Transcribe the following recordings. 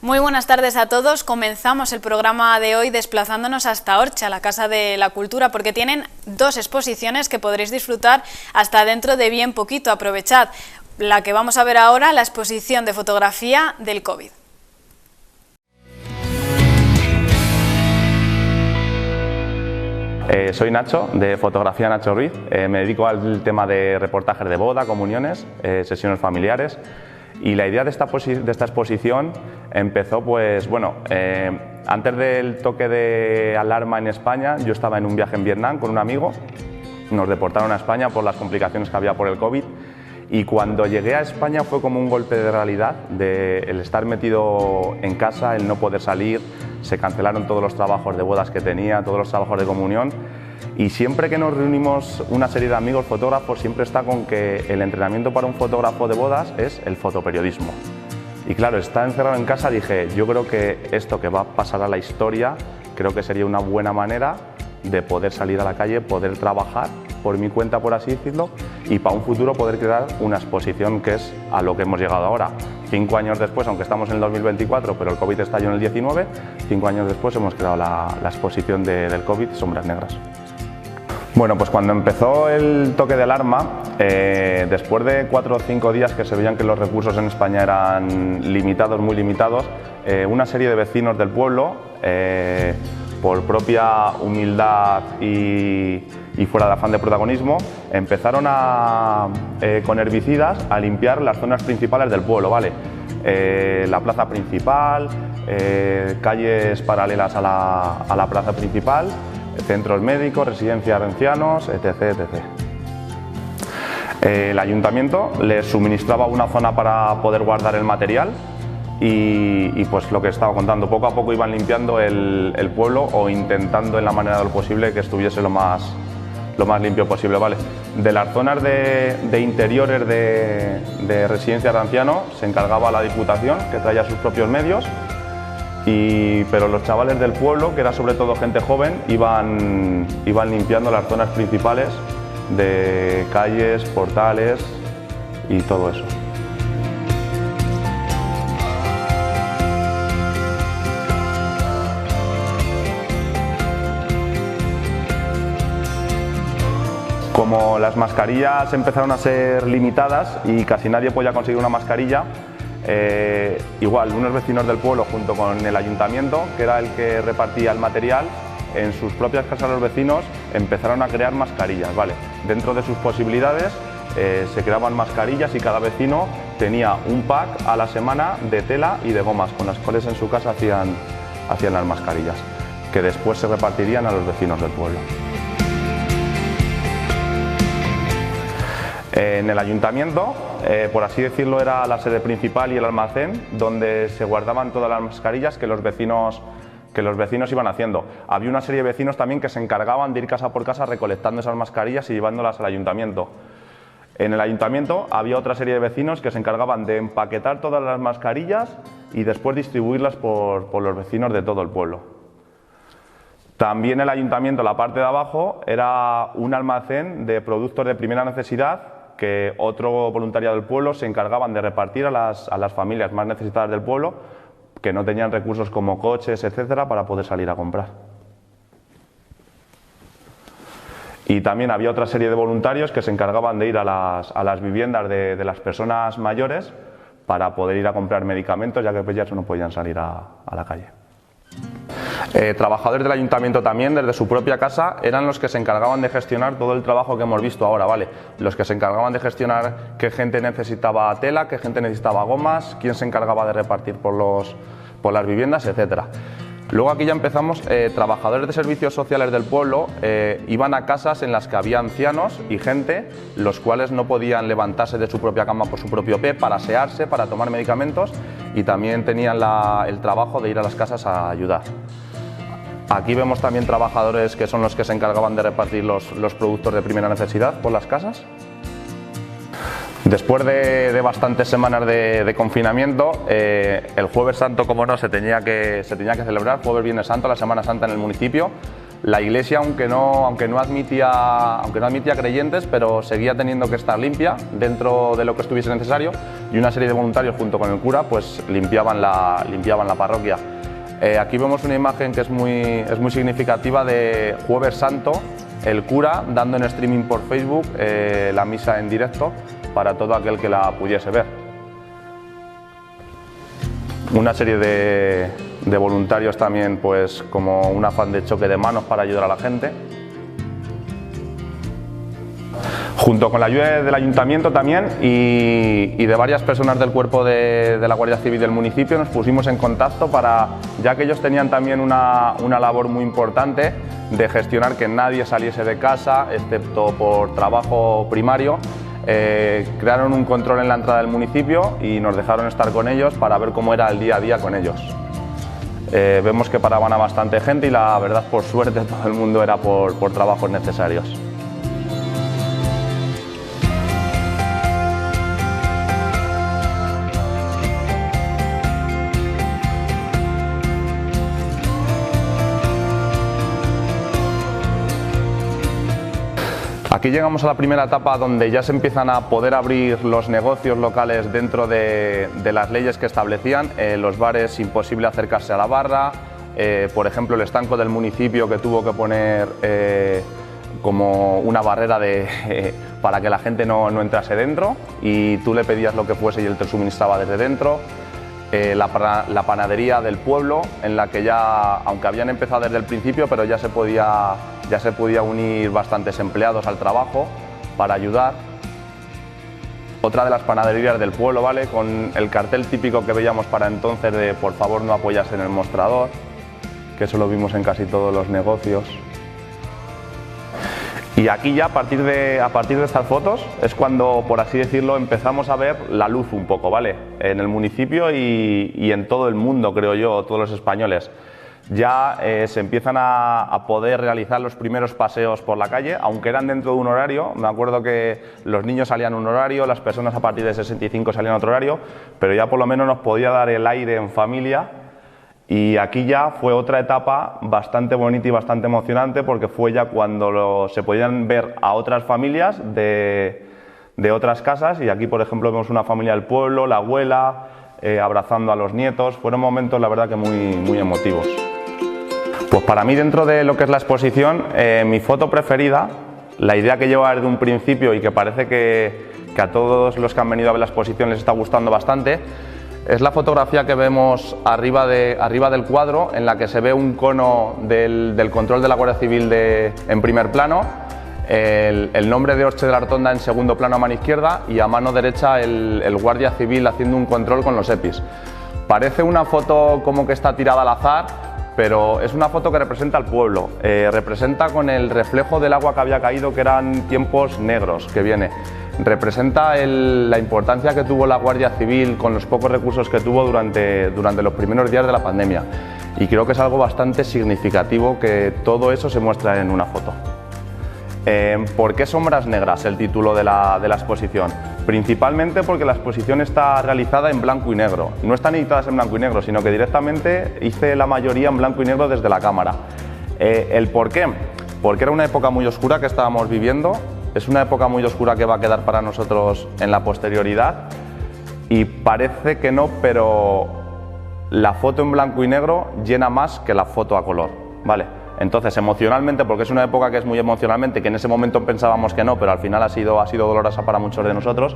Muy buenas tardes a todos. Comenzamos el programa de hoy desplazándonos hasta Orcha, la Casa de la Cultura, porque tienen dos exposiciones que podréis disfrutar hasta dentro de bien poquito. Aprovechad. La que vamos a ver ahora, la exposición de fotografía del COVID. Soy Nacho, de Fotografía Nacho Ruiz. Me dedico al tema de reportajes de boda, comuniones, sesiones familiares. Y la idea de esta exposición empezó, pues bueno, antes del toque de alarma en España, yo estaba en un viaje en Vietnam con un amigo. Nos deportaron a España por las complicaciones que había por el COVID. Y cuando llegué a España fue como un golpe de realidad, de el estar metido en casa, el no poder salir. Se cancelaron todos los trabajos de bodas que tenía, todos los trabajos de comunión. Y siempre que nos reunimos una serie de amigos fotógrafos, siempre está con que el entrenamiento para un fotógrafo de bodas es el fotoperiodismo. Y claro, estar encerrado en casa, dije, yo creo que esto que va a pasar a la historia, creo que sería una buena manera de poder salir a la calle, poder trabajar por mi cuenta, por así decirlo, y para un futuro poder crear una exposición, que es a lo que hemos llegado ahora. 5 años después, aunque estamos en el 2024, pero el COVID estalló en el 19, 5 años después hemos creado la exposición del COVID, Sombras Negras. Bueno, pues cuando empezó el toque de alarma, después de 4 o 5 días que se veían que los recursos en España eran limitados, muy limitados, una serie de vecinos del pueblo, por propia humildad y fuera de afán de protagonismo, empezaron con herbicidas a limpiar las zonas principales del pueblo, ¿vale? La plaza principal, calles paralelas a la plaza principal, centros médicos, residencias de ancianos, etc. etc. El ayuntamiento les suministraba una zona para poder guardar el material. Y pues lo que estaba contando, poco a poco iban limpiando el pueblo o intentando en la manera de lo posible que estuviese lo más limpio posible, ¿vale? De las zonas de interiores de residencias de ancianos se encargaba la Diputación, que traía sus propios medios, pero los chavales del pueblo, que era sobre todo gente joven, iban limpiando las zonas principales de calles, portales y todo eso. Como las mascarillas empezaron a ser limitadas y casi nadie podía conseguir una mascarilla, igual unos vecinos del pueblo junto con el ayuntamiento, que era el que repartía el material, en sus propias casas los vecinos empezaron a crear mascarillas, ¿vale? Dentro de sus posibilidades se creaban mascarillas y cada vecino tenía un pack a la semana de tela y de gomas con las cuales en su casa hacían las mascarillas, que después se repartirían a los vecinos del pueblo. En el ayuntamiento, por así decirlo, era la sede principal y el almacén donde se guardaban todas las mascarillas que los vecinos iban haciendo. Había una serie de vecinos también que se encargaban de ir casa por casa recolectando esas mascarillas y llevándolas al ayuntamiento. En el ayuntamiento había otra serie de vecinos que se encargaban de empaquetar todas las mascarillas y después distribuirlas por los vecinos de todo el pueblo. También el ayuntamiento, la parte de abajo, era un almacén de productos de primera necesidad que otro voluntariado del pueblo se encargaban de repartir a las familias más necesitadas del pueblo, que no tenían recursos como coches, etcétera, para poder salir a comprar. Y también había otra serie de voluntarios que se encargaban de ir a las viviendas de las personas mayores para poder ir a comprar medicamentos, ya que pues ya no podían salir a la calle. Trabajadores del ayuntamiento también, desde su propia casa, eran los que se encargaban de gestionar todo el trabajo que hemos visto ahora, ¿vale? Los que se encargaban de gestionar qué gente necesitaba tela, qué gente necesitaba gomas, quién se encargaba de repartir por las viviendas, etcétera. Luego aquí ya empezamos, trabajadores de servicios sociales del pueblo iban a casas en las que había ancianos y gente, los cuales no podían levantarse de su propia cama por su propio pie para asearse, para tomar medicamentos, y también tenían el trabajo de ir a las casas a ayudar. Aquí vemos también trabajadores que son los que se encargaban de repartir los productos de primera necesidad por las casas. Después de bastantes semanas de confinamiento, el Jueves Santo, como no, se tenía que celebrar, Jueves Viernes Santo, la Semana Santa en el municipio. La iglesia, aunque no admitía creyentes, pero seguía teniendo que estar limpia dentro de lo que estuviese necesario, y una serie de voluntarios junto con el cura pues limpiaban la parroquia. Aquí vemos una imagen que es muy significativa de Jueves Santo, el cura dando en streaming por Facebook la misa en directo para todo aquel que la pudiese ver. Una serie de voluntarios también, pues como un afán de choque de manos para ayudar a la gente. Junto con la ayuda del ayuntamiento también y de varias personas del cuerpo de la Guardia Civil del municipio nos pusimos en contacto ya que ellos tenían también una labor muy importante de gestionar que nadie saliese de casa, excepto por trabajo primario. Crearon un control en la entrada del municipio y nos dejaron estar con ellos para ver cómo era el día a día con ellos. Vemos que paraban a bastante gente y la verdad, por suerte, todo el mundo era por trabajos necesarios. Aquí llegamos a la primera etapa donde ya se empiezan a poder abrir los negocios locales dentro de las leyes que establecían. Los bares, imposible acercarse a la barra, por ejemplo el estanco del municipio que tuvo que poner como una barrera para que la gente no entrase dentro y tú le pedías lo que fuese y él te suministraba desde dentro. La panadería del pueblo, en la que ya, aunque habían empezado desde el principio, pero ya se podía unir bastantes empleados al trabajo para ayudar. Otra de las panaderías del pueblo, ¿vale? Con el cartel típico que veíamos para entonces de por favor no apoyas en el mostrador, que eso lo vimos en casi todos los negocios. Y aquí ya a partir de estas fotos es cuando, por así decirlo, empezamos a ver la luz un poco, ¿vale? En el municipio y en todo el mundo, creo yo, todos los españoles. Ya se empiezan a poder realizar los primeros paseos por la calle, aunque eran dentro de un horario. Me acuerdo que los niños salían un horario, las personas a partir de 65 salían otro horario, pero ya por lo menos nos podía dar el aire en familia. Y aquí ya fue otra etapa bastante bonita y bastante emocionante, porque fue ya cuando se podían ver a otras familias de otras casas, y aquí por ejemplo vemos una familia del pueblo, la abuela, abrazando a los nietos. Fueron momentos la verdad que muy emotivos. Pues para mí, dentro de lo que es la exposición, mi foto preferida, la idea que lleva desde un principio y que parece que a todos los que han venido a ver la exposición les está gustando bastante, es la fotografía que vemos arriba del cuadro, en la que se ve un cono del control de la Guardia Civil en primer plano, el nombre de Orche de la Rotonda en segundo plano a mano izquierda y a mano derecha el Guardia Civil haciendo un control con los EPIs. Parece una foto como que está tirada al azar, pero es una foto que representa al pueblo, representa con el reflejo del agua que había caído, que eran tiempos negros que viene. Representa la importancia que tuvo la Guardia Civil con los pocos recursos que tuvo durante los primeros días de la pandemia. Y creo que es algo bastante significativo que todo eso se muestra en una foto. ¿Por qué Sombras Negras? El título de la exposición. Principalmente porque la exposición está realizada en blanco y negro. No están editadas en blanco y negro, sino que directamente hice la mayoría en blanco y negro desde la cámara. ¿El por qué? Porque era una época muy oscura que estábamos viviendo. Es una época muy oscura que va a quedar para nosotros en la posterioridad, y parece que no, pero la foto en blanco y negro llena más que la foto a color, ¿vale? Entonces, emocionalmente, porque es una época que es muy emocionalmente, que en ese momento pensábamos que no, pero al final ha sido dolorosa para muchos de nosotros,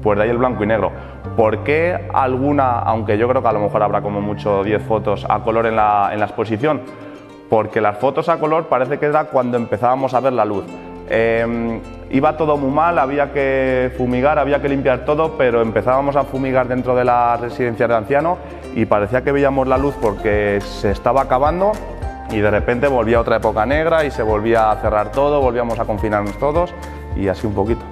pues de ahí el blanco y negro. ¿Por qué alguna, aunque yo creo que a lo mejor habrá como mucho 10 fotos a color en la exposición? Porque las fotos a color parece que era cuando empezábamos a ver la luz. Iba todo muy mal, había que fumigar, había que limpiar todo, pero empezábamos a fumigar dentro de la residencia de ancianos y parecía que veíamos la luz porque se estaba acabando, y de repente volvía otra época negra y se volvía a cerrar todo, volvíamos a confinarnos todos y así un poquito.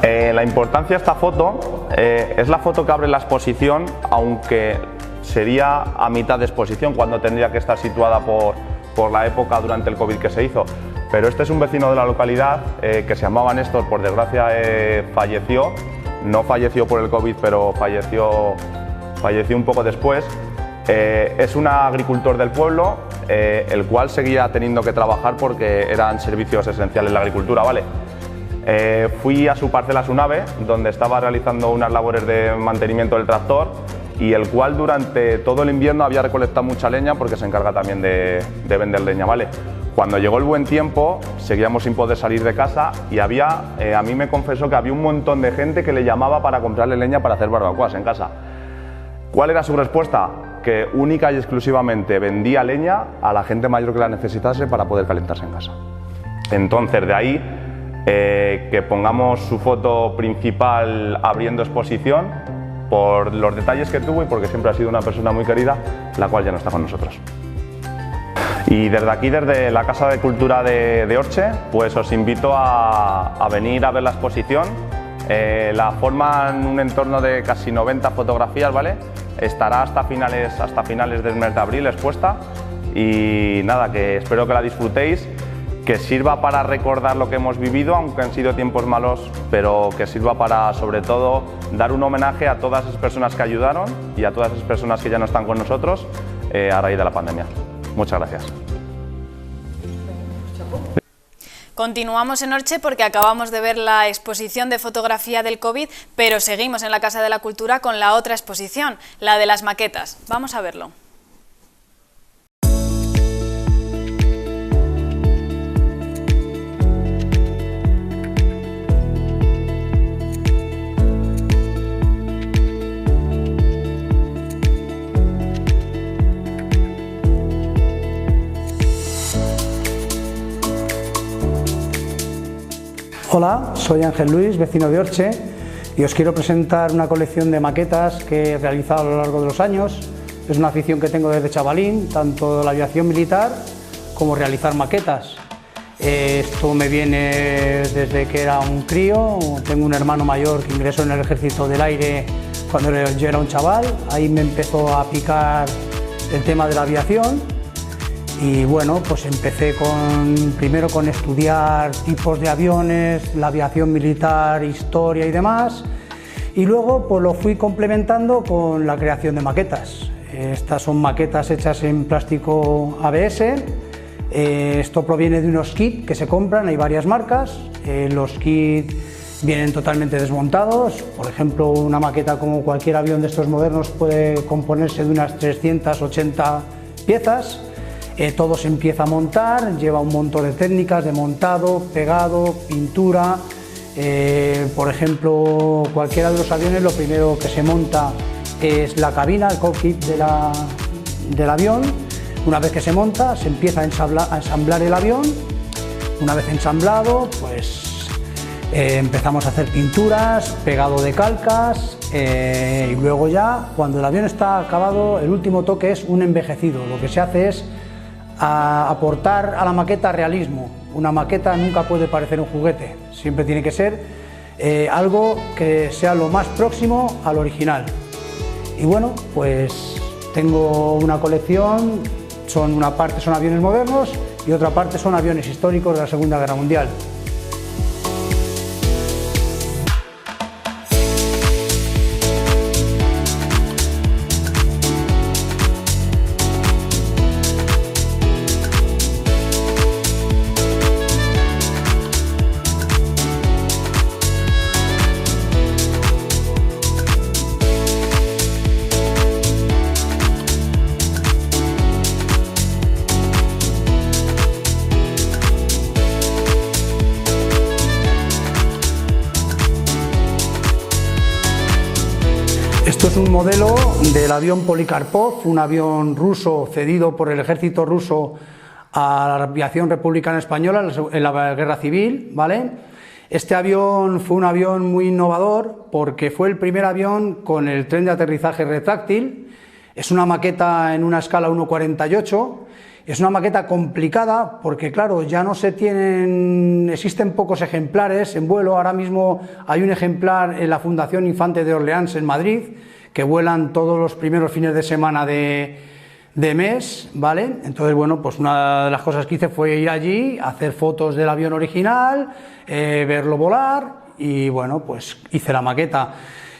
La importancia de esta foto es la foto que abre la exposición, aunque sería a mitad de exposición cuando tendría que estar situada por la época durante el COVID que se hizo. Pero este es un vecino de la localidad que se llamaba Néstor, por desgracia falleció. No falleció por el COVID, pero falleció un poco después. Es un agricultor del pueblo, el cual seguía teniendo que trabajar porque eran servicios esenciales la agricultura, ¿vale? Fui a su parcela, a su nave, donde estaba realizando unas labores de mantenimiento del tractor y el cual durante todo el invierno había recolectado mucha leña porque se encarga también de vender leña, ¿vale? Cuando llegó el buen tiempo, seguíamos sin poder salir de casa y a mí me confesó que había un montón de gente que le llamaba para comprarle leña para hacer barbacoas en casa. ¿Cuál era su respuesta? Que única y exclusivamente vendía leña a la gente mayor que la necesitase para poder calentarse en casa. Entonces, de ahí que pongamos su foto principal abriendo exposición por los detalles que tuvo y porque siempre ha sido una persona muy querida, la cual ya no está con nosotros. Y desde aquí, desde la Casa de Cultura de Orche, pues os invito a venir a ver la exposición. La forman un entorno de casi 90 fotografías, ¿vale? Estará hasta finales del mes de abril expuesta y nada, que espero que la disfrutéis, que sirva para recordar lo que hemos vivido, aunque han sido tiempos malos, pero que sirva para, sobre todo, dar un homenaje a todas esas personas que ayudaron y a todas esas personas que ya no están con nosotros a raíz de la pandemia. Muchas gracias. Continuamos en Orche porque acabamos de ver la exposición de fotografía del COVID, pero seguimos en la Casa de la Cultura con la otra exposición, la de las maquetas. Vamos a verlo. Hola, soy Ángel Luis, vecino de Orche, y os quiero presentar una colección de maquetas que he realizado a lo largo de los años. Es una afición que tengo desde chavalín, tanto la aviación militar como realizar maquetas. Esto me viene desde que era un crío. Tengo un hermano mayor que ingresó en el Ejército del Aire cuando yo era un chaval. Ahí me empezó a picar el tema de la aviación. Y bueno, pues empecé primero con estudiar tipos de aviones, la aviación militar, historia y demás, y luego pues lo fui complementando con la creación de maquetas. Estas son maquetas hechas en plástico ABS. Esto proviene de unos kits que se compran, hay varias marcas. Los kits vienen totalmente desmontados. Por ejemplo, una maqueta como cualquier avión de estos modernos puede componerse de unas 380 piezas. Todo se empieza a montar, lleva un montón de técnicas de montado, pegado, pintura. Por ejemplo, cualquiera de los aviones lo primero que se monta es la cabina, el cockpit del avión. Una vez que se monta, se empieza a ensamblar el avión. Una vez ensamblado, pues empezamos a hacer pinturas, pegado de calcas, y luego ya, cuando el avión está acabado, el último toque es un envejecido. Lo que se hace es aportar a la maqueta realismo. Una maqueta nunca puede parecer un juguete, siempre tiene que ser algo que sea lo más próximo al original. Y bueno, pues tengo una colección, una parte son aviones modernos y otra parte son aviones históricos de la Segunda Guerra Mundial. Esto es un modelo del avión Polikarpov, un avión ruso cedido por el ejército ruso a la aviación republicana española en la Guerra Civil, ¿vale? Este avión fue un avión muy innovador porque fue el primer avión con el tren de aterrizaje retráctil. Es una maqueta en una escala 1:48. Es una maqueta complicada porque, claro, ya no existen pocos ejemplares en vuelo. Ahora mismo hay un ejemplar en la Fundación Infante de Orleans en Madrid, que vuelan todos los primeros fines de semana de mes, ¿vale? Entonces, bueno, pues una de las cosas que hice fue ir allí, hacer fotos del avión original, verlo volar y, bueno, pues hice la maqueta.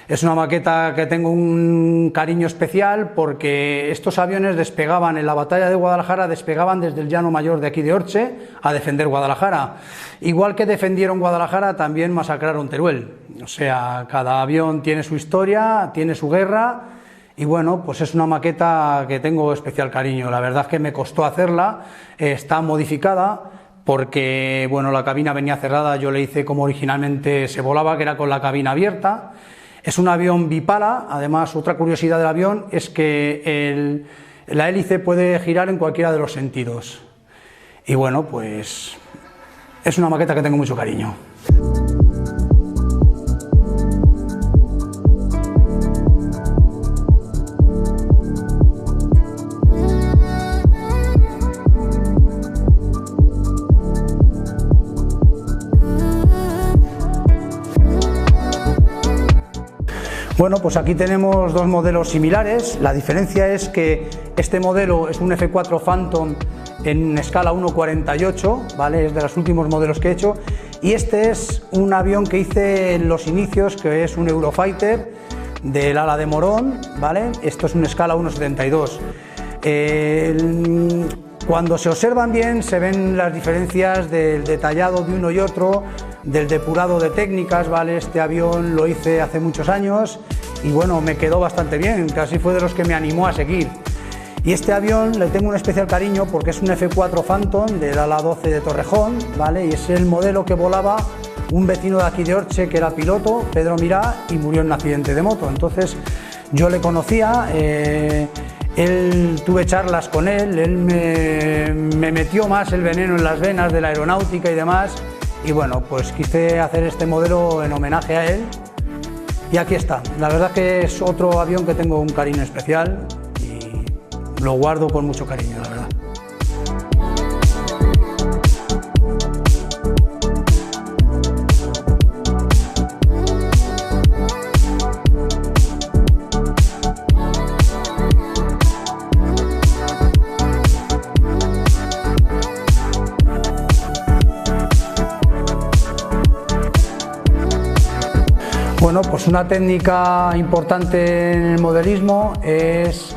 Es una maqueta que tengo un cariño especial porque estos aviones despegaban en la batalla de Guadalajara, despegaban desde el Llano Mayor de aquí de Orche a defender Guadalajara. Igual que defendieron Guadalajara, también masacraron Teruel. O sea, cada avión tiene su historia, tiene su guerra y bueno, pues es una maqueta que tengo especial cariño. La verdad es que me costó hacerla, está modificada porque bueno, la cabina venía cerrada, yo le hice como originalmente se volaba, que era con la cabina abierta. Es un avión bipala, además otra curiosidad del avión es que la hélice puede girar en cualquiera de los sentidos. Y bueno, pues es una maqueta que tengo mucho cariño. Bueno, pues aquí tenemos dos modelos similares. La diferencia es que este modelo es un F4 Phantom en escala 1.48, ¿vale? Es de los últimos modelos que he hecho. Y este es un avión que hice en los inicios, que es un Eurofighter del ala de Morón, ¿vale? Esto es una escala 1.72. Cuando se observan bien se ven las diferencias del detallado de uno y otro, del depurado de técnicas, ¿vale? Este avión lo hice hace muchos años y bueno, me quedó bastante bien, casi fue de los que me animó a seguir. Y este avión le tengo un especial cariño porque es un F4 Phantom del ala 12 de Torrejón, ¿vale? Y es el modelo que volaba un vecino de aquí de Orche que era piloto, Pedro Mirá, y murió en un accidente de moto. Entonces yo le conocía, tuve charlas con él me metió más el veneno en las venas de la aeronáutica y demás. Y bueno, pues quise hacer este modelo en homenaje a él y aquí está. La verdad que es otro avión que tengo un cariño especial y lo guardo con mucho cariño, la verdad. Bueno, pues una técnica importante en el modelismo es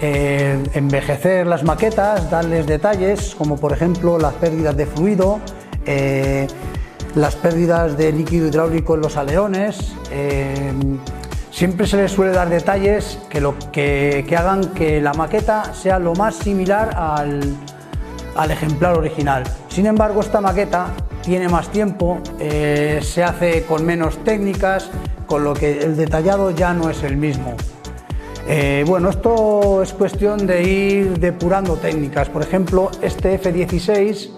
envejecer las maquetas, darles detalles, como por ejemplo las pérdidas de fluido, las pérdidas de líquido hidráulico en los alerones. Siempre se les suele dar detalles que hagan que la maqueta sea lo más similar al ejemplar original. Sin embargo, esta maqueta tiene más tiempo, se hace con menos técnicas, con lo que el detallado ya no es el mismo. Bueno, esto es cuestión de ir depurando técnicas. Por ejemplo, este F-16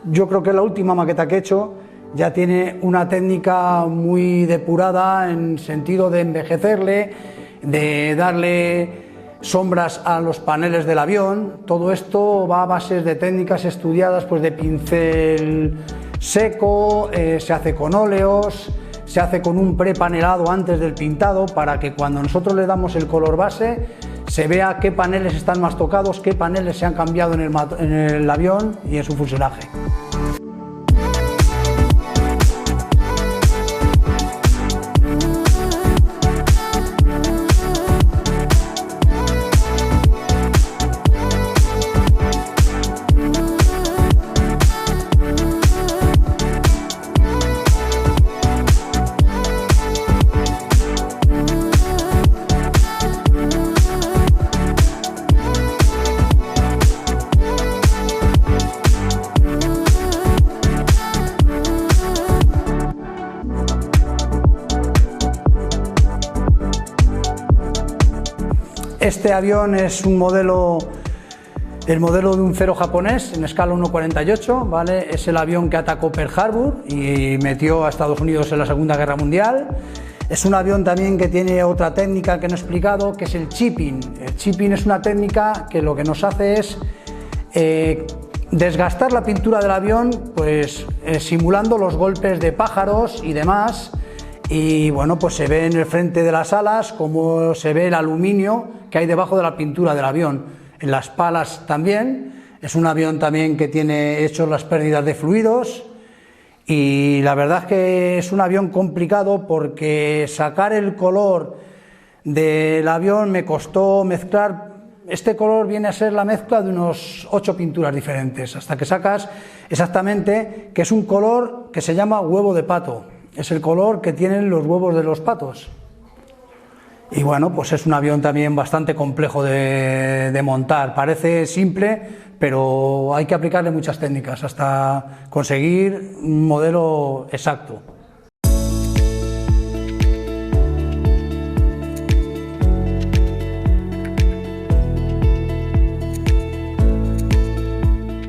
yo creo que es la última maqueta que he hecho, ya tiene una técnica muy depurada en sentido de envejecerle, de darle sombras a los paneles del avión. Todo esto va a bases de técnicas estudiadas, pues de pincel seco, se hace con óleos, se hace con un prepanelado antes del pintado para que cuando nosotros le damos el color base se vea qué paneles están más tocados, qué paneles se han cambiado en el avión y en su fuselaje. Este avión es el modelo de un Zero japonés en escala 1.48, ¿vale? Es el avión que atacó Pearl Harbor y metió a Estados Unidos en la Segunda Guerra Mundial. Es un avión también que tiene otra técnica que no he explicado, que es el chipping. El chipping es una técnica que lo que nos hace es desgastar la pintura del avión, pues simulando los golpes de pájaros y demás. Y bueno, pues se ve en el frente de las alas como se ve el aluminio que hay debajo de la pintura del avión. En las palas también. Es un avión también que tiene hechos las pérdidas de fluidos Y la verdad es que es un avión complicado porque sacar el color del avión me costó mezclar. Este color viene a ser la mezcla de unos 8 pinturas diferentes, hasta que sacas exactamente que es un color que se llama huevo de pato. Es el color que tienen los huevos de los patos. Y bueno, pues es un avión también bastante complejo de montar. Parece simple, pero hay que aplicarle muchas técnicas hasta conseguir un modelo exacto.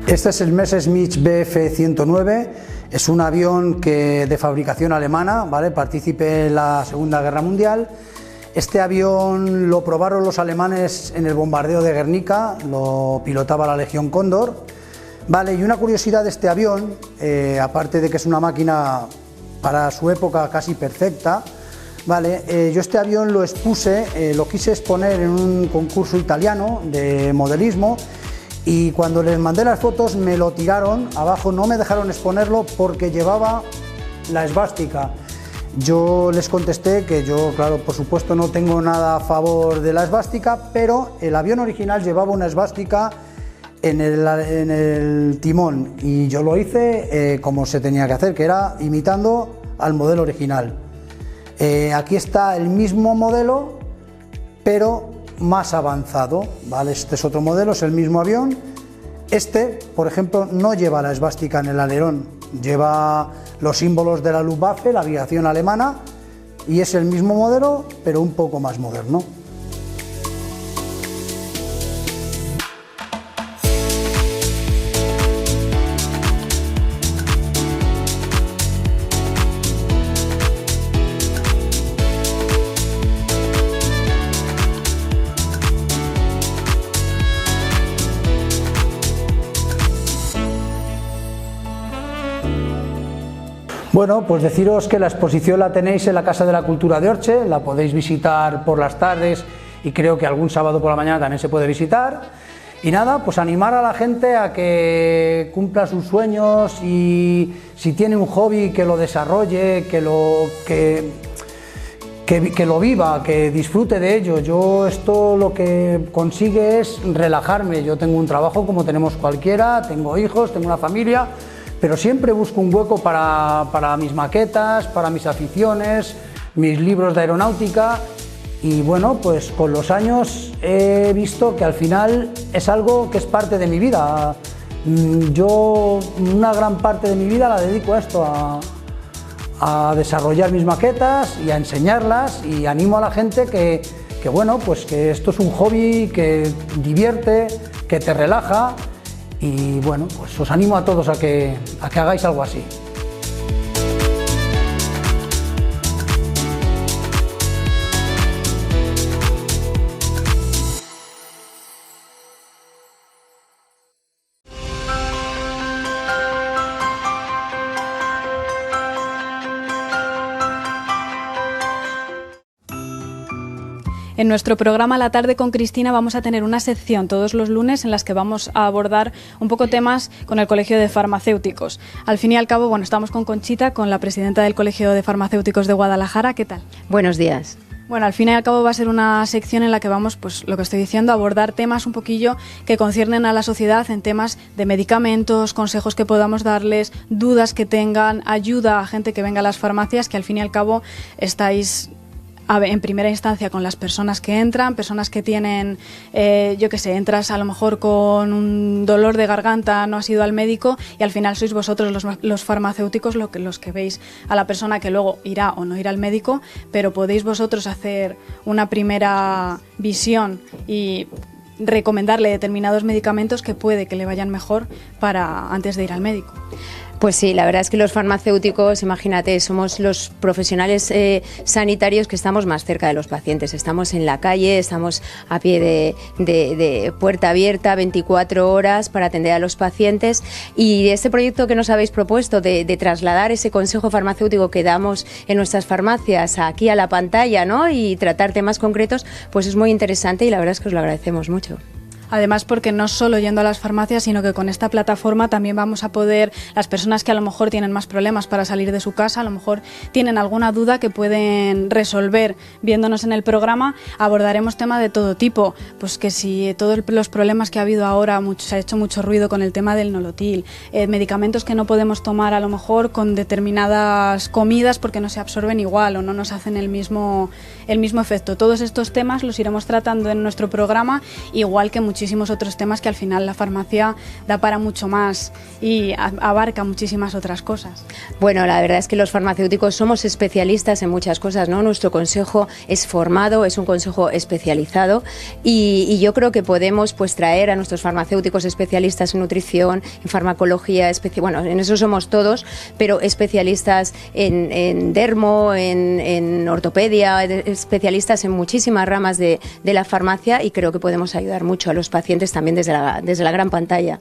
Este es el Messerschmitt Bf 109, es un avión de fabricación alemana, ¿vale? Partícipe en la Segunda Guerra Mundial. Este avión lo probaron los alemanes en el bombardeo de Guernica, lo pilotaba la Legión Cóndor, ¿vale? Y una curiosidad de este avión, aparte de que es una máquina para su época casi perfecta, ¿vale? Yo este avión lo expuse, lo quise exponer en un concurso italiano de modelismo. Y cuando les mandé las fotos me lo tiraron abajo, no me dejaron exponerlo porque llevaba la esvástica. Yo les contesté que yo, claro, por supuesto no tengo nada a favor de la esvástica, pero el avión original llevaba una esvástica en el timón y yo lo hice como se tenía que hacer, que era imitando al modelo original. Aquí está el mismo modelo, pero más avanzado, ¿vale? Este es otro modelo, es el mismo avión. Este, por ejemplo, no lleva la esvástica en el alerón, lleva los símbolos de la Luftwaffe, la aviación alemana, y es el mismo modelo, pero un poco más moderno. Bueno, pues deciros que la exposición la tenéis en la Casa de la Cultura de Orche, la podéis visitar por las tardes y creo que algún sábado por la mañana también se puede visitar. Y nada, pues animar a la gente a que cumpla sus sueños y si tiene un hobby que lo desarrolle, que lo viva, que disfrute de ello. Yo esto lo que consigue es relajarme. Yo tengo un trabajo como tenemos cualquiera, tengo hijos, tengo una familia, pero siempre busco un hueco para mis maquetas, para mis aficiones, mis libros de aeronáutica y bueno, pues con los años he visto que al final es algo que es parte de mi vida. Yo una gran parte de mi vida la dedico a esto, a desarrollar mis maquetas y a enseñarlas y animo a la gente que bueno, pues que esto es un hobby que divierte, que te relaja. Y bueno, pues os animo a todos a que hagáis algo así. En nuestro programa La Tarde con Cristina vamos a tener una sección todos los lunes en las que vamos a abordar un poco temas con el Colegio de Farmacéuticos. Al fin y al cabo, bueno, estamos con Conchita, con la presidenta del Colegio de Farmacéuticos de Guadalajara. ¿Qué tal? Buenos días. Bueno, al fin y al cabo va a ser una sección en la que vamos, pues lo que estoy diciendo, a abordar temas un poquillo que conciernen a la sociedad en temas de medicamentos, consejos que podamos darles, dudas que tengan, ayuda a gente que venga a las farmacias, que al fin y al cabo estáis en primera instancia con las personas que entran, personas que tienen, yo qué sé, entras a lo mejor con un dolor de garganta, no has ido al médico y al final sois vosotros los farmacéuticos los que veis a la persona que luego irá o no irá al médico, pero podéis vosotros hacer una primera visión y recomendarle determinados medicamentos que puede que le vayan mejor para antes de ir al médico. Pues sí, la verdad es que los farmacéuticos, imagínate, somos los profesionales sanitarios que estamos más cerca de los pacientes. Estamos en la calle, estamos a pie de puerta abierta 24 horas para atender a los pacientes y este proyecto que nos habéis propuesto de trasladar ese consejo farmacéutico que damos en nuestras farmacias aquí a la pantalla, ¿no? Y tratar temas concretos, pues es muy interesante y la verdad es que os lo agradecemos mucho. Además, porque no solo yendo a las farmacias, sino que con esta plataforma también vamos a poder, las personas que a lo mejor tienen más problemas para salir de su casa, a lo mejor tienen alguna duda que pueden resolver viéndonos en el programa, abordaremos temas de todo tipo, pues que si todos los problemas que ha habido ahora, se ha hecho mucho ruido con el tema del nolotil, medicamentos que no podemos tomar a lo mejor con determinadas comidas porque no se absorben igual o no nos hacen el mismo efecto. Todos estos temas los iremos tratando en nuestro programa, igual que muchísimos otros temas que al final la farmacia da para mucho más y abarca muchísimas otras cosas. Bueno, la verdad es que los farmacéuticos somos especialistas en muchas cosas, ¿no? Nuestro consejo es formado, es un consejo especializado y yo creo que podemos pues traer a nuestros farmacéuticos especialistas en nutrición, en farmacología, bueno, en eso somos todos, pero especialistas en dermo, en ortopedia, especialistas en muchísimas ramas de la farmacia y creo que podemos ayudar mucho a los pacientes también desde la gran pantalla.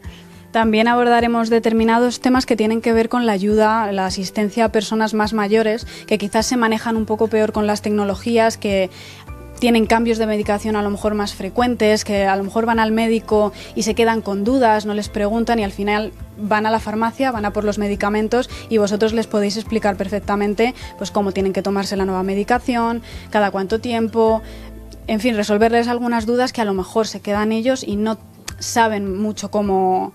También abordaremos determinados temas que tienen que ver con la ayuda, la asistencia a personas más mayores que quizás se manejan un poco peor con las tecnologías, que tienen cambios de medicación a lo mejor más frecuentes, que a lo mejor van al médico y se quedan con dudas, no les preguntan y al final van a la farmacia, van a por los medicamentos y vosotros les podéis explicar perfectamente pues cómo tienen que tomarse la nueva medicación, cada cuánto tiempo, en fin, resolverles algunas dudas que a lo mejor se quedan ellos y no saben mucho cómo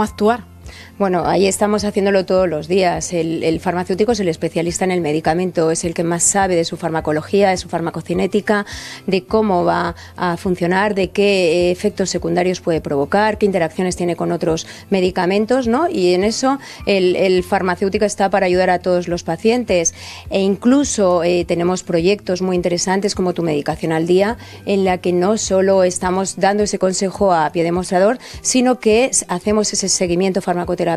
actuar. Bueno, ahí estamos haciéndolo todos los días. El farmacéutico es el especialista en el medicamento, es el que más sabe de su farmacología, de su farmacocinética, de cómo va a funcionar, de qué efectos secundarios puede provocar, qué interacciones tiene con otros medicamentos, ¿no? Y en eso el farmacéutico está para ayudar a todos los pacientes e incluso tenemos proyectos muy interesantes como Tu Medicación al Día, en la que no solo estamos dando ese consejo a pie de mostrador, sino que hacemos ese seguimiento farmacoterapéutico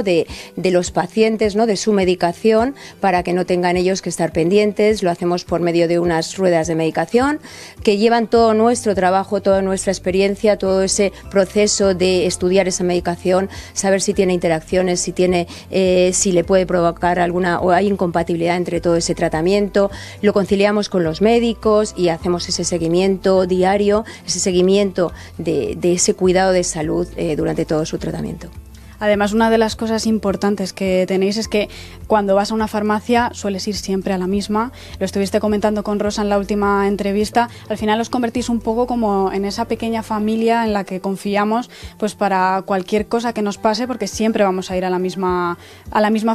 de los pacientes, ¿no? De su medicación para que no tengan ellos que estar pendientes. Lo hacemos por medio de unas ruedas de medicación que llevan todo nuestro trabajo, toda nuestra experiencia, todo ese proceso de estudiar esa medicación, saber si tiene interacciones, si le puede provocar alguna o hay incompatibilidad entre todo ese tratamiento. Lo conciliamos con los médicos y hacemos ese seguimiento diario, ese seguimiento de ese cuidado de salud durante todo su tratamiento. Además, una de las cosas importantes que tenéis es que cuando vas a una farmacia sueles ir siempre a la misma. Lo estuviste comentando con Rosa en la última entrevista. Al final os convertís un poco como en esa pequeña familia en la que confiamos pues para cualquier cosa que nos pase, porque siempre vamos a ir a la misma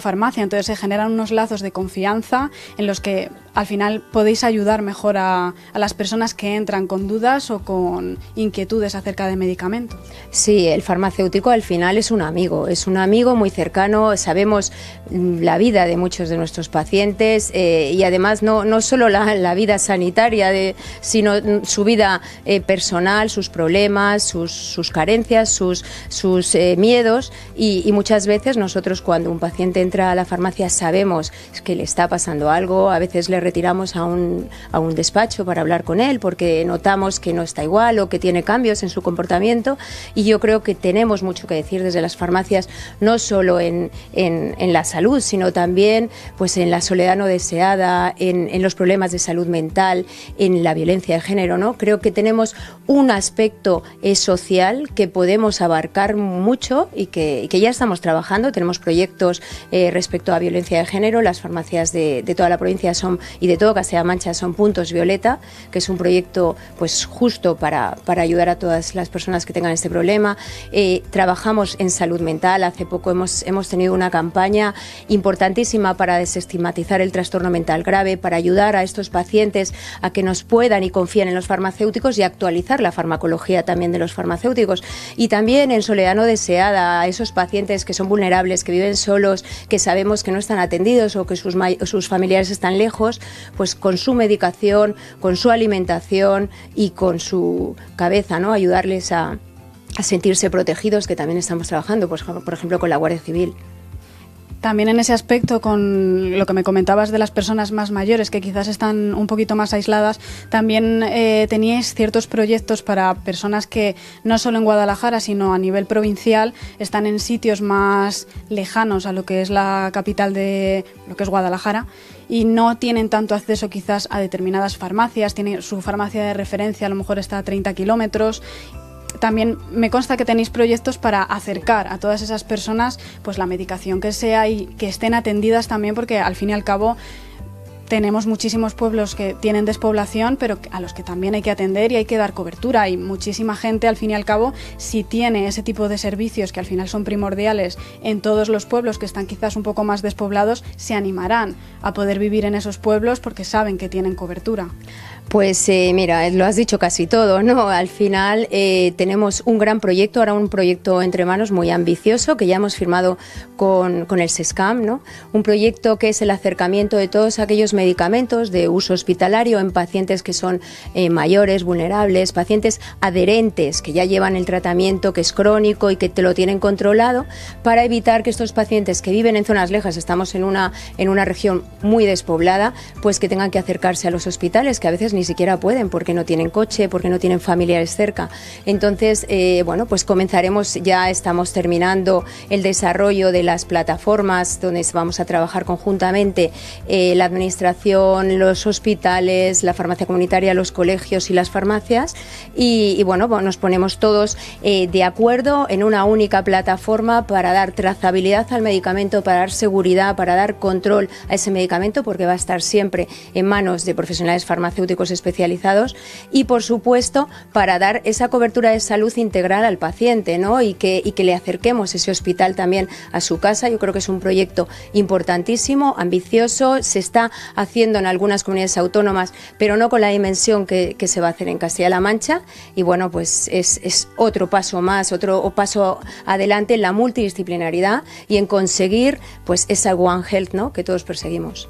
farmacia. Entonces se generan unos lazos de confianza en los que al final podéis ayudar mejor a las personas que entran con dudas o con inquietudes acerca de medicamentos. Sí, el farmacéutico al final es un amigo muy cercano, sabemos la vida de muchos de nuestros pacientes y además no solo la vida sanitaria, sino su vida personal, sus problemas, sus carencias, sus miedos y muchas veces nosotros cuando un paciente entra a la farmacia sabemos que le está pasando algo, a veces le retiramos a un despacho para hablar con él porque notamos que no está igual o que tiene cambios en su comportamiento y yo creo que tenemos mucho que decir desde las farmacias, no solo en la salud, sino también pues en la soledad no deseada, en los problemas de salud mental, en la violencia de género, ¿no? Creo que tenemos un aspecto social que podemos abarcar mucho y que ya estamos trabajando, tenemos proyectos respecto a violencia de género, las farmacias de toda la provincia y de todo Castilla-La Mancha son Puntos Violeta, que es un proyecto pues justo para ayudar a todas las personas que tengan este problema. Trabajamos en salud mental, hace poco hemos tenido una campaña importantísima para desestigmatizar el trastorno mental grave, para ayudar a estos pacientes a que nos puedan y confíen en los farmacéuticos y actualizar la farmacología también de los farmacéuticos. Y también en soledad no deseada, a esos pacientes que son vulnerables, que viven solos, que sabemos que no están atendidos o que sus familiares están lejos, pues con su medicación, con su alimentación y con su cabeza, ¿no? Ayudarles a sentirse protegidos, que también estamos trabajando, pues, por ejemplo, con la Guardia Civil. También en ese aspecto, con lo que me comentabas de las personas más mayores que quizás están un poquito más aisladas, también teníais ciertos proyectos para personas que no solo en Guadalajara, sino a nivel provincial, están en sitios más lejanos a lo que es la capital de lo que es Guadalajara y no tienen tanto acceso quizás a determinadas farmacias, su farmacia de referencia a lo mejor está a 30 kilómetros. también me consta que tenéis proyectos para acercar a todas esas personas pues la medicación que sea y que estén atendidas también, porque al fin y al cabo tenemos muchísimos pueblos que tienen despoblación, pero a los que también hay que atender y hay que dar cobertura. Y muchísima gente, al fin y al cabo, si tiene ese tipo de servicios que al final son primordiales en todos los pueblos que están quizás un poco más despoblados, se animarán a poder vivir en esos pueblos porque saben que tienen cobertura. Pues mira, lo has dicho casi todo, ¿no? Al final tenemos un gran proyecto, ahora un proyecto entre manos muy ambicioso que ya hemos firmado con el SESCAM, ¿no? Un proyecto que es el acercamiento de todos aquellos medicamentos de uso hospitalario en pacientes que son mayores, vulnerables, pacientes adherentes que ya llevan el tratamiento que es crónico y que te lo tienen controlado, para evitar que estos pacientes que viven en zonas lejas, estamos en una región muy despoblada, pues que tengan que acercarse a los hospitales, que a veces ni siquiera pueden porque no tienen coche, porque no tienen familiares cerca. Entonces, bueno, pues comenzaremos, ya estamos terminando el desarrollo de las plataformas donde vamos a trabajar conjuntamente la administración, los hospitales, la farmacia comunitaria, los colegios y las farmacias y bueno, nos ponemos todos de acuerdo en una única plataforma para dar trazabilidad al medicamento, para dar seguridad, para dar control a ese medicamento, porque va a estar siempre en manos de profesionales farmacéuticos especializados y, por supuesto, para dar esa cobertura de salud integral al paciente, ¿no? y que le acerquemos ese hospital también a su casa. Yo creo que es un proyecto importantísimo, ambicioso, se está haciendo en algunas comunidades autónomas, pero no con la dimensión que se va a hacer en Castilla-La Mancha, y bueno, pues es otro paso más, otro paso adelante en la multidisciplinaridad y en conseguir pues esa One Health, ¿no?, que todos perseguimos.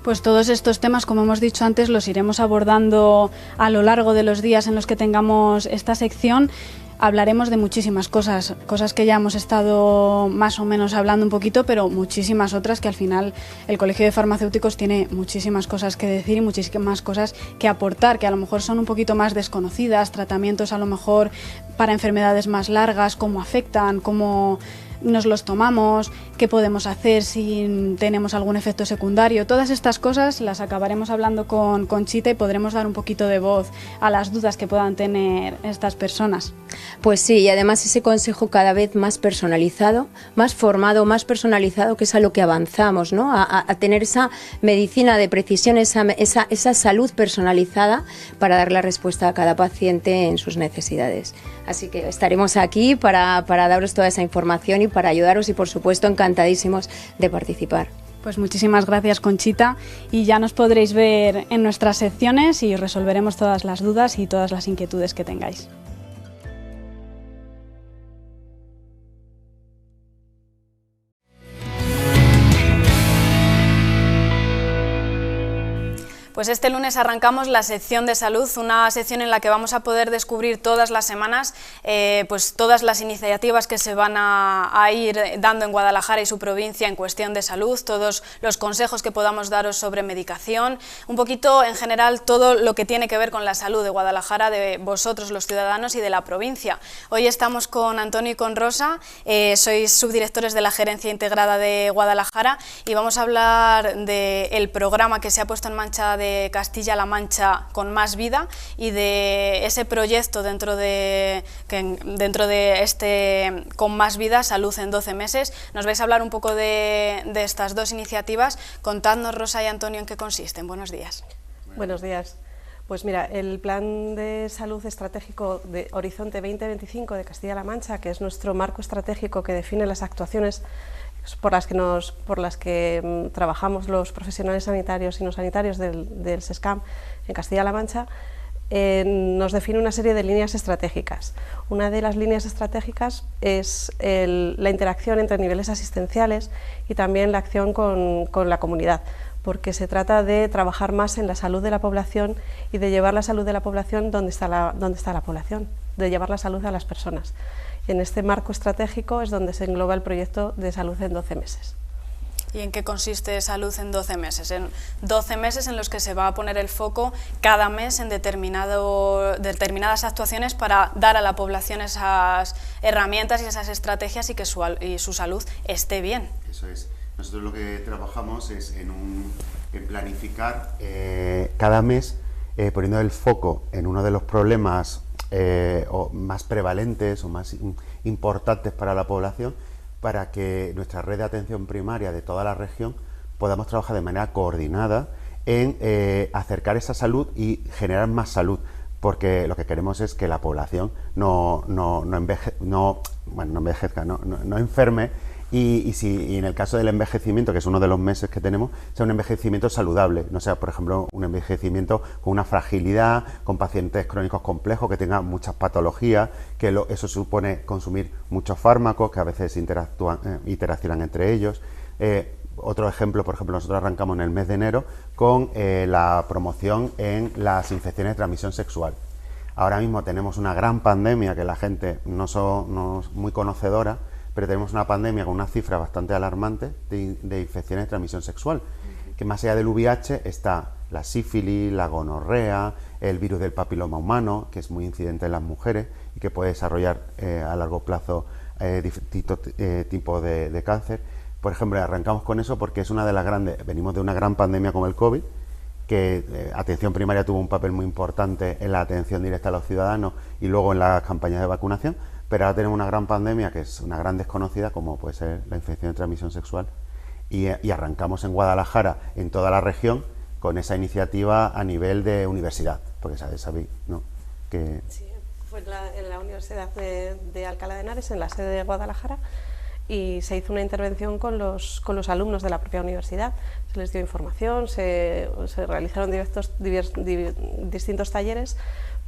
Pues todos estos temas, como hemos dicho antes, los iremos abordando a lo largo de los días en los que tengamos esta sección. Hablaremos de muchísimas cosas que ya hemos estado más o menos hablando un poquito, pero muchísimas otras que al final el Colegio de Farmacéuticos tiene muchísimas cosas que decir y muchísimas cosas que aportar, que a lo mejor son un poquito más desconocidas, tratamientos a lo mejor para enfermedades más largas, cómo afectan, cómo nos los tomamos, qué podemos hacer si tenemos algún efecto secundario. Todas estas cosas las acabaremos hablando con Conchita y podremos dar un poquito de voz a las dudas que puedan tener estas personas. Pues sí, y además ese consejo cada vez más personalizado, más formado, más personalizado, que es a lo que avanzamos, ¿no? A tener esa medicina de precisión, esa salud personalizada para dar la respuesta a cada paciente en sus necesidades. Así que estaremos aquí para daros toda esa información y para ayudaros y, por supuesto, encantadísimos de participar. Pues muchísimas gracias, Conchita, y ya nos podréis ver en nuestras secciones y resolveremos todas las dudas y todas las inquietudes que tengáis. Pues este lunes arrancamos la sección de salud, una sección en la que vamos a poder descubrir todas las semanas pues todas las iniciativas que se van a ir dando en Guadalajara y su provincia en cuestión de salud, todos los consejos que podamos daros sobre medicación, un poquito en general todo lo que tiene que ver con la salud de Guadalajara, de vosotros los ciudadanos y de la provincia. Hoy estamos con Antonio y con Rosa, sois subdirectores de la Gerencia Integrada de Guadalajara y vamos a hablar del programa que se ha puesto en marcha de Castilla-La Mancha con Más Vida y de ese proyecto dentro de este con Más Vida, Salud en 12 meses. Nos vais a hablar un poco de estas dos iniciativas. Contadnos, Rosa y Antonio, en qué consisten. Buenos días. Buenos días. Pues mira, el Plan de Salud Estratégico de Horizonte 2025 de Castilla-La Mancha, que es nuestro marco estratégico que define las actuaciones por las que trabajamos los profesionales sanitarios y no sanitarios del SESCAM en Castilla-La Mancha, nos define una serie de líneas estratégicas. Una de las líneas estratégicas es la interacción entre niveles asistenciales y también la acción con la comunidad, porque se trata de trabajar más en la salud de la población y de llevar la salud de la población donde está la población, de llevar la salud a las personas. En este marco estratégico es donde se engloba el proyecto de Salud en 12 meses. ¿Y en qué consiste Salud en 12 meses? En 12 meses en los que se va a poner el foco cada mes en determinadas actuaciones para dar a la población esas herramientas y esas estrategias y que su salud esté bien. Eso es. Nosotros lo que trabajamos es en planificar cada mes poniendo el foco en uno de los problemas o más prevalentes o más importantes para la población, para que nuestra red de atención primaria de toda la región podamos trabajar de manera coordinada en acercar esa salud y generar más salud, porque lo que queremos es que la población no enferme y en el caso del envejecimiento, que es uno de los meses que tenemos, sea un envejecimiento saludable, no sea, por ejemplo, un envejecimiento con una fragilidad, con pacientes crónicos complejos, que tengan muchas patologías, que eso supone consumir muchos fármacos, que a veces interaccionan entre ellos. Otro ejemplo, por ejemplo, nosotros arrancamos en el mes de enero con la promoción en las infecciones de transmisión sexual. Ahora mismo tenemos una gran pandemia que la gente no es muy conocedora, pero tenemos una pandemia con una cifra bastante alarmante de infecciones de transmisión sexual, que más allá del VIH está la sífilis, la gonorrea, el virus del papiloma humano, que es muy incidente en las mujeres y que puede desarrollar a largo plazo distintos tipos de cáncer. Por ejemplo, arrancamos con eso porque es una de las grandes, venimos de una gran pandemia como el COVID, que atención primaria tuvo un papel muy importante en la atención directa a los ciudadanos y luego en las campañas de vacunación, pero ahora tenemos una gran pandemia que es una gran desconocida, como puede ser la infección de transmisión sexual, y arrancamos en Guadalajara, en toda la región, con esa iniciativa a nivel de universidad, porque sabéis, ¿no? Que... Sí, fue en la Universidad de Alcalá de Henares, en la sede de Guadalajara, y se hizo una intervención con los alumnos de la propia universidad. Se les dio información, se realizaron distintos talleres,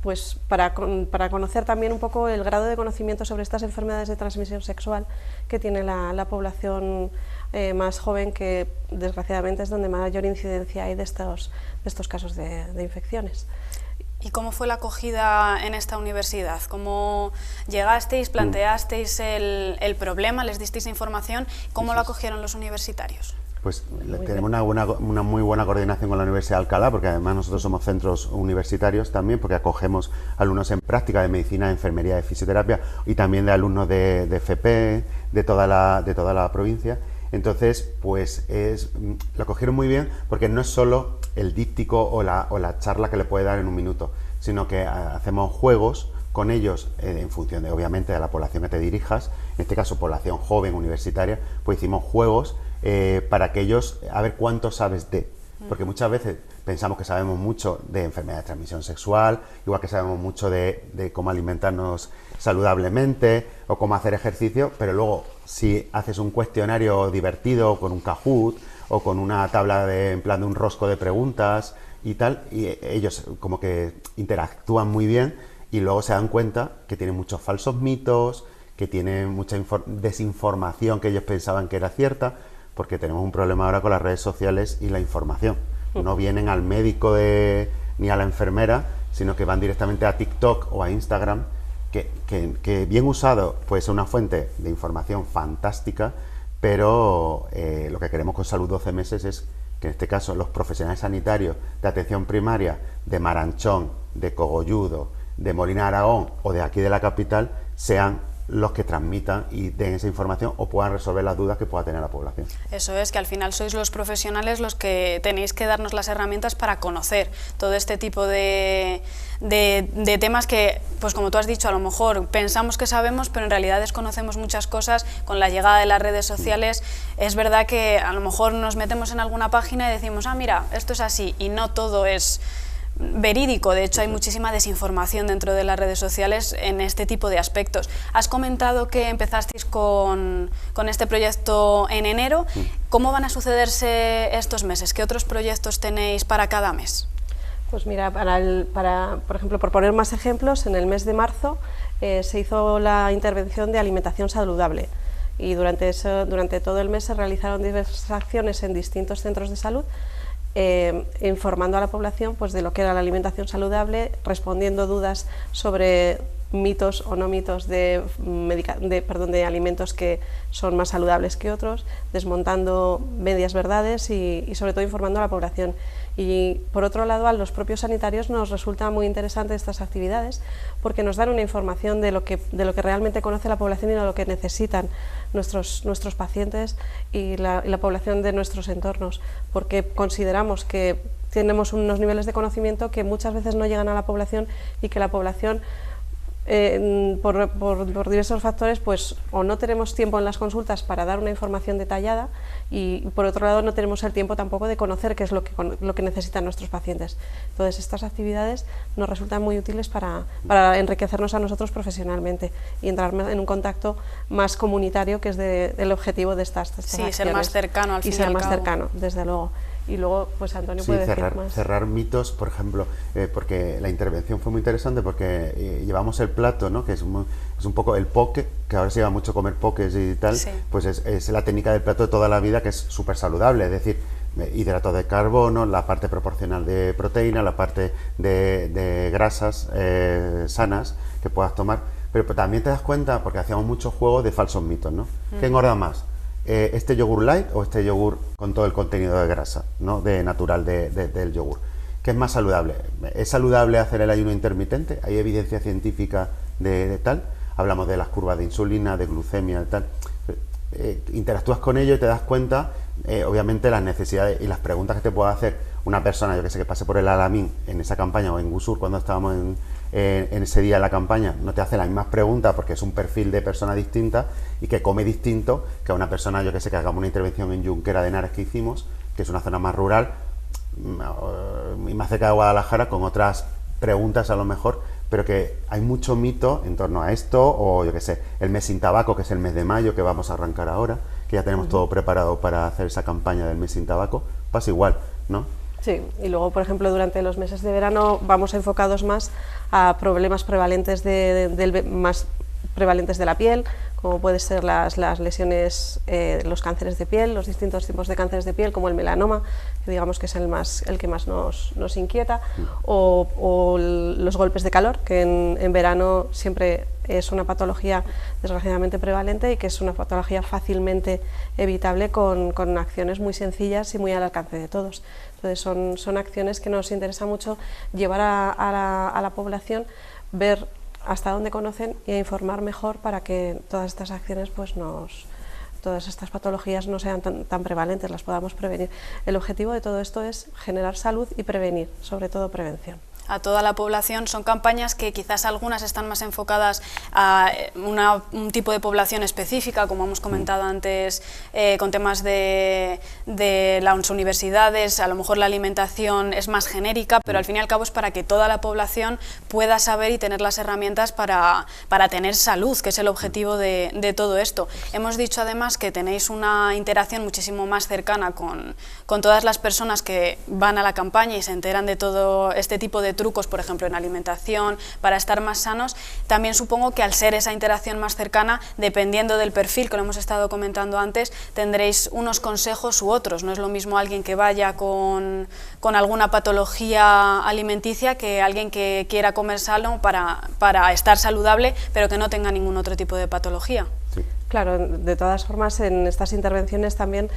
pues para conocer también un poco el grado de conocimiento sobre estas enfermedades de transmisión sexual que tiene la población más joven, que desgraciadamente es donde mayor incidencia hay de estos casos de infecciones. ¿Y cómo fue la acogida en esta universidad? ¿Cómo llegasteis, planteasteis el problema, les disteis información? ¿Cómo lo acogieron los universitarios? Pues tenemos una muy buena coordinación con la Universidad de Alcalá, porque además nosotros somos centros universitarios también, porque acogemos alumnos en práctica de medicina, de enfermería, de fisioterapia y también de alumnos de FP, de toda la provincia. Entonces, pues lo cogieron muy bien, porque no es solo el díptico o la charla que le puede dar en un minuto, sino que hacemos juegos con ellos en función de, obviamente, de la población que te dirijas. En este caso, población joven, universitaria, pues hicimos juegos para que ellos, a ver cuánto sabes de, porque muchas veces pensamos que sabemos mucho de enfermedad de transmisión sexual, igual que sabemos mucho de cómo alimentarnos saludablemente o cómo hacer ejercicio, pero luego si haces un cuestionario divertido con un Kahoot o con una tabla en plan de un rosco de preguntas y tal, y ellos como que interactúan muy bien y luego se dan cuenta que tienen muchos falsos mitos, que tienen mucha desinformación que ellos pensaban que era cierta, porque tenemos un problema ahora con las redes sociales y la información. No vienen al médico ni a la enfermera, sino que van directamente a TikTok o a Instagram, que bien usado puede ser una fuente de información fantástica, pero lo que queremos con Salud 12 meses es que en este caso los profesionales sanitarios de atención primaria de Maranchón, de Cogolludo, de Molina de Aragón o de aquí de la capital sean los que transmitan y den esa información o puedan resolver las dudas que pueda tener la población. Eso es, que al final sois los profesionales los que tenéis que darnos las herramientas para conocer todo este tipo de temas que, pues como tú has dicho, a lo mejor pensamos que sabemos, pero en realidad desconocemos muchas cosas. Con la llegada de las redes sociales, es verdad que a lo mejor nos metemos en alguna página y decimos, ah, mira, esto es así, y no todo es verídico. De hecho, hay muchísima desinformación dentro de las redes sociales en este tipo de aspectos. Has comentado que empezasteis con este proyecto en enero. ¿Cómo van a sucederse estos meses? ¿Qué otros proyectos tenéis para cada mes? Pues mira, por ejemplo, por poner más ejemplos, en el mes de marzo se hizo la intervención de alimentación saludable y durante todo el mes se realizaron diversas acciones en distintos centros de salud, informando a la población pues de lo que era la alimentación saludable, respondiendo dudas sobre mitos o no mitos de alimentos que son más saludables que otros, desmontando medias verdades y sobre todo informando a la población. Y por otro lado, a los propios sanitarios nos resulta muy interesante estas actividades porque nos dan una información de lo que realmente conoce la población y de lo que necesitan nuestros pacientes y la población de nuestros entornos, porque consideramos que tenemos unos niveles de conocimiento que muchas veces no llegan a la población y que la población por diversos factores, pues o no tenemos tiempo en las consultas para dar una información detallada y por otro lado no tenemos el tiempo tampoco de conocer qué es lo que necesitan nuestros pacientes. Entonces estas actividades nos resultan muy útiles para enriquecernos a nosotros profesionalmente y entrar en un contacto más comunitario, que es el objetivo de estas acciones. Ser más cercano al fin y ser más cercano, desde luego. Y luego, pues Antonio puede decir más. Cerrar mitos, por ejemplo, porque la intervención fue muy interesante porque llevamos el plato, ¿no? Que es un poco el poke, que ahora se lleva mucho comer pokés y tal, sí. Pues es la técnica del plato de toda la vida, que es súper saludable, es decir, hidrato de carbono, la parte proporcional de proteína, la parte de grasas sanas que puedas tomar, pero también te das cuenta, porque hacíamos muchos juegos de falsos mitos, ¿no? ¿Qué engorda más? ¿Este yogur light o este yogur con todo el contenido de grasa, ¿no? Natural del yogur? ¿Qué es más saludable? ¿Es saludable hacer el ayuno intermitente? ¿Hay evidencia científica de tal? Hablamos de las curvas de insulina, de glucemia, de tal. Interactúas con ello y te das cuenta, obviamente, las necesidades y las preguntas que te puede hacer una persona, yo que sé, que pase por el Alamín en esa campaña, o en Gusur cuando estábamos en ese día de la campaña, no te hace las mismas preguntas porque es un perfil de persona distinta y que come distinto que a una persona, yo que sé, que hagamos una intervención en Junquera de Henares que hicimos, que es una zona más rural y más cerca de Guadalajara, con otras preguntas a lo mejor, pero que hay mucho mito en torno a esto, o yo que sé, el mes sin tabaco, que es el mes de mayo, que vamos a arrancar ahora, que ya tenemos todo preparado para hacer esa campaña del mes sin tabaco, pasa igual, ¿no? Sí, y luego, por ejemplo, durante los meses de verano vamos enfocados más a problemas prevalentes más prevalentes de la piel, como pueden ser las lesiones, los cánceres de piel, los distintos tipos de cánceres de piel, como el melanoma, que digamos que es el que más nos inquieta, o los golpes de calor, que en verano siempre es una patología desgraciadamente prevalente y que es una patología fácilmente evitable con acciones muy sencillas y muy al alcance de todos. Entonces son acciones que nos interesa mucho llevar a la población, ver hasta dónde conocen y a informar mejor para que todas estas acciones, pues todas estas patologías no sean tan prevalentes, las podamos prevenir. El objetivo de todo esto es generar salud y prevenir, sobre todo prevención. A toda la población, son campañas que quizás algunas están más enfocadas a un tipo de población específica, como hemos comentado antes, con temas de las universidades, a lo mejor la alimentación es más genérica, pero al fin y al cabo es para que toda la población pueda saber y tener las herramientas para tener salud, que es el objetivo de todo esto. Hemos dicho además que tenéis una interacción muchísimo más cercana con todas las personas que van a la campaña y se enteran de todo este tipo de trucos, por ejemplo, en alimentación, para estar más sanos. También supongo que al ser esa interacción más cercana, dependiendo del perfil, que lo hemos estado comentando antes, tendréis unos consejos u otros. No es lo mismo alguien que vaya con alguna patología alimenticia que alguien que quiera comer sano para estar saludable, pero que no tenga ningún otro tipo de patología. Sí. Claro, de todas formas, en estas intervenciones también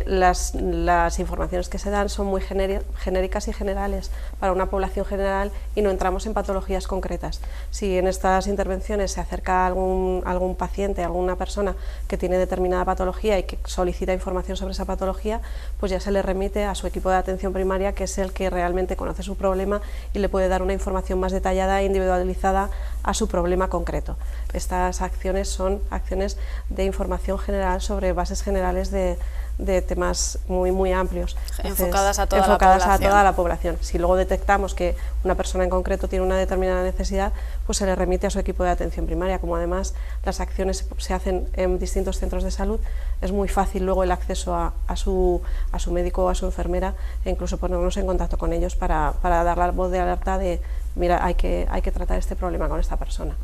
las informaciones que se dan son muy genéricas y generales para una población general y no entramos en patologías concretas. Si en estas intervenciones se acerca algún paciente, alguna persona que tiene determinada patología y que solicita información sobre esa patología, pues ya se le remite a su equipo de atención primaria, que es el que realmente conoce su problema y le puede dar una información más detallada e individualizada a su problema concreto. Estas acciones son acciones de información general sobre bases generales de temas muy amplios. Entonces, enfocadas a toda la población. Si luego detectamos que una persona en concreto tiene una determinada necesidad, pues se le remite a su equipo de atención primaria. Como además las acciones se hacen en distintos centros de salud, es muy fácil luego el acceso a su médico o a su enfermera e incluso ponernos en contacto con ellos para dar la voz de alerta de mira, hay que tratar este problema con esta persona.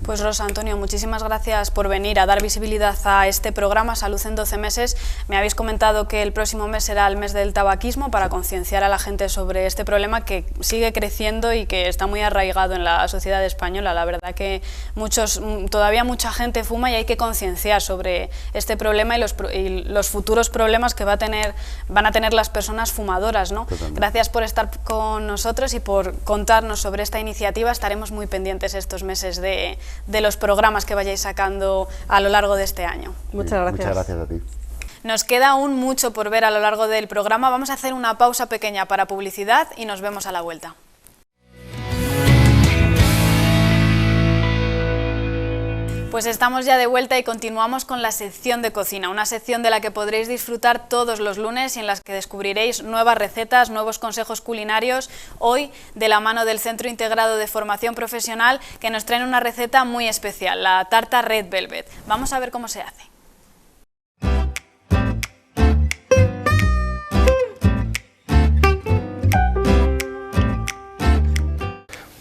Pues Rosa, Antonio, muchísimas gracias por venir a dar visibilidad a este programa Salud en 12 meses. Me habéis comentado que el próximo mes será el mes del tabaquismo para concienciar a la gente sobre este problema que sigue creciendo y que está muy arraigado en la sociedad española. La verdad que todavía mucha gente fuma y hay que concienciar sobre este problema y los futuros problemas que van a tener las personas fumadoras, ¿no? Totalmente. Gracias por estar con nosotros y por contarnos sobre esta iniciativa. Estaremos muy pendientes estos meses de los programas que vayáis sacando a lo largo de este año. Muchas gracias. Muchas gracias a ti. Nos queda aún mucho por ver a lo largo del programa. Vamos a hacer una pausa pequeña para publicidad y nos vemos a la vuelta. Pues estamos ya de vuelta y continuamos con la sección de cocina, una sección de la que podréis disfrutar todos los lunes y en las que descubriréis nuevas recetas, nuevos consejos culinarios, hoy de la mano del Centro Integrado de Formación Profesional, que nos traen una receta muy especial, la tarta Red Velvet. Vamos a ver cómo se hace.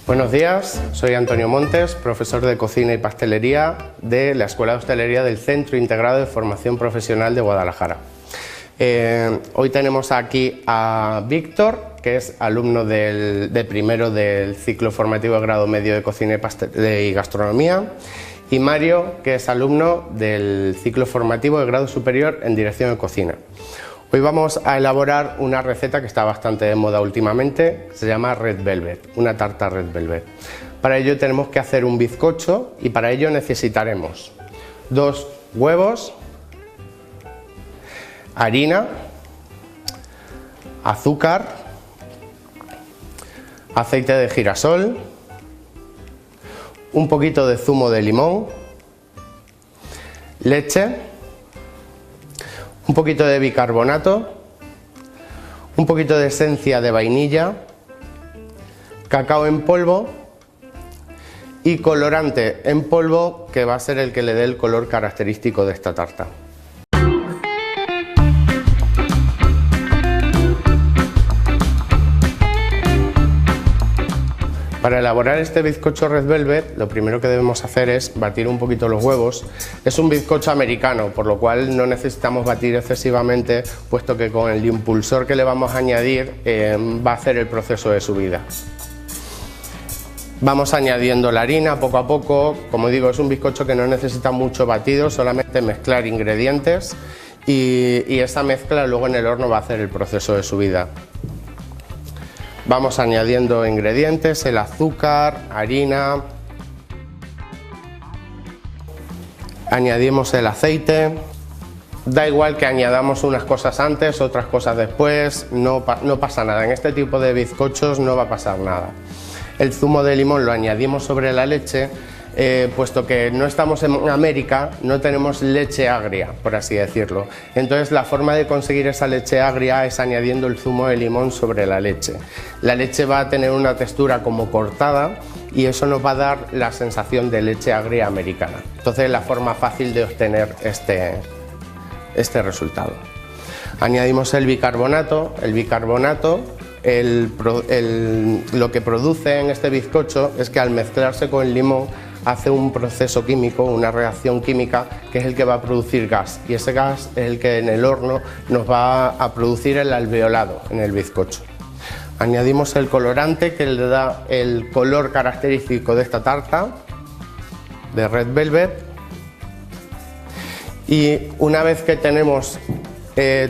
Buenos días, soy Antonio Montes, profesor de cocina y pastelería de la Escuela de Hostelería del Centro Integrado de Formación Profesional de Guadalajara. Hoy tenemos aquí a Víctor, que es alumno de primero del ciclo formativo de grado medio de cocina y gastronomía, y Mario, que es alumno del ciclo formativo de grado superior en dirección de cocina. Hoy vamos a elaborar una receta que está bastante de moda últimamente, se llama Red Velvet, una tarta Red Velvet. Para ello tenemos que hacer un bizcocho y para ello necesitaremos 2 huevos, harina, azúcar, aceite de girasol, un poquito de zumo de limón, leche, un poquito de bicarbonato, un poquito de esencia de vainilla, cacao en polvo y colorante en polvo, que va a ser el que le dé el color característico de esta tarta. Para elaborar este bizcocho Red Velvet, lo primero que debemos hacer es batir un poquito los huevos. Es un bizcocho americano, por lo cual no necesitamos batir excesivamente, puesto que con el impulsor que le vamos a añadir va a hacer el proceso de subida. Vamos añadiendo la harina poco a poco. Como digo, es un bizcocho que no necesita mucho batido, solamente mezclar ingredientes y esa mezcla luego en el horno va a hacer el proceso de subida. Vamos añadiendo ingredientes, el azúcar, harina, añadimos el aceite. Da igual que añadamos unas cosas antes, otras cosas después, no pasa nada. En este tipo de bizcochos no va a pasar nada. El zumo de limón lo añadimos sobre la leche, puesto que no estamos en América, no tenemos leche agria, por así decirlo. Entonces la forma de conseguir esa leche agria es añadiendo el zumo de limón sobre la leche. La leche va a tener una textura como cortada y eso nos va a dar la sensación de leche agria americana. Entonces es la forma fácil de obtener este resultado. Añadimos el bicarbonato. El bicarbonato lo que produce en este bizcocho es que al mezclarse con el limón hace un proceso químico, una reacción química, que es el que va a producir gas, y ese gas es el que en el horno nos va a producir el alveolado en el bizcocho. Añadimos el colorante que le da el color característico de esta tarta de Red Velvet, y una vez que tenemos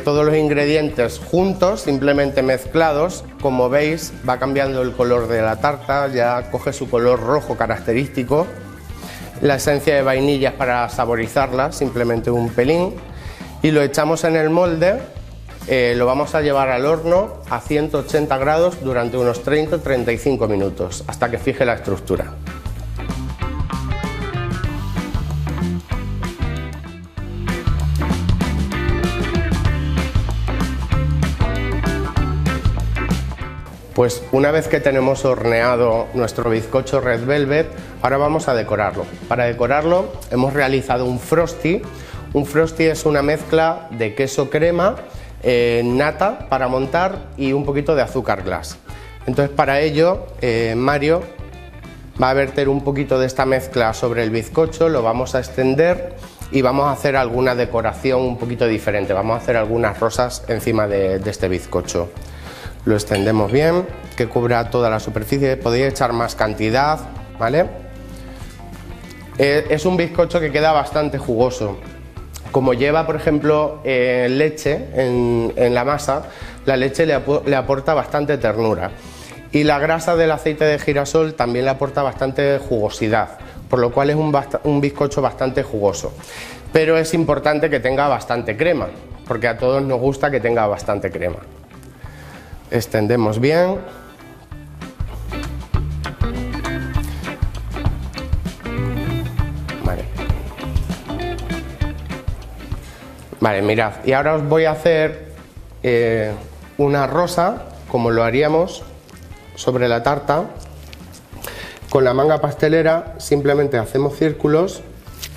todos los ingredientes juntos, simplemente mezclados, como veis va cambiando el color de la tarta, ya coge su color rojo característico. La esencia de vainilla es para saborizarla, simplemente un pelín, y lo echamos en el molde. Lo vamos a llevar al horno a 180 grados durante unos 30-35 minutos hasta que fije la estructura. Pues una vez que tenemos horneado nuestro bizcocho Red Velvet, ahora vamos a decorarlo. Para decorarlo hemos realizado un frosty. Un frosty es una mezcla de queso crema, nata para montar y un poquito de azúcar glass. Entonces para ello Mario va a verter un poquito de esta mezcla sobre el bizcocho, lo vamos a extender y vamos a hacer alguna decoración un poquito diferente. Vamos a hacer algunas rosas encima de este bizcocho. Lo extendemos bien, que cubra toda la superficie. Podéis echar más cantidad, ¿vale? Es un bizcocho que queda bastante jugoso. Como lleva, por ejemplo, leche en la masa, la leche le aporta bastante ternura. Y la grasa del aceite de girasol también le aporta bastante jugosidad, por lo cual es un bizcocho bastante jugoso. Pero es importante que tenga bastante crema, porque a todos nos gusta que tenga bastante crema. Extendemos bien. Vale. Vale, mirad, y ahora os voy a hacer una rosa, como lo haríamos sobre la tarta. Con la manga pastelera simplemente hacemos círculos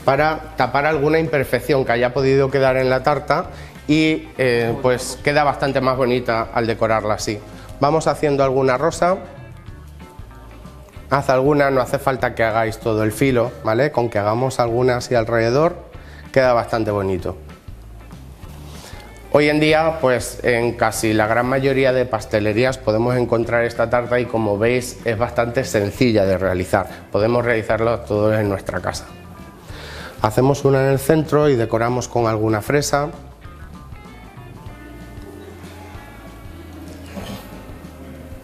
para tapar alguna imperfección que haya podido quedar en la tarta y pues queda bastante más bonita al decorarla así. Vamos haciendo alguna rosa. Haz alguna, no hace falta que hagáis todo el filo, ¿vale? Con que hagamos alguna así alrededor queda bastante bonito. Hoy en día, pues en casi la gran mayoría de pastelerías podemos encontrar esta tarta y, como veis, es bastante sencilla de realizar. Podemos realizarlo todos en nuestra casa. Hacemos una en el centro y decoramos con alguna fresa.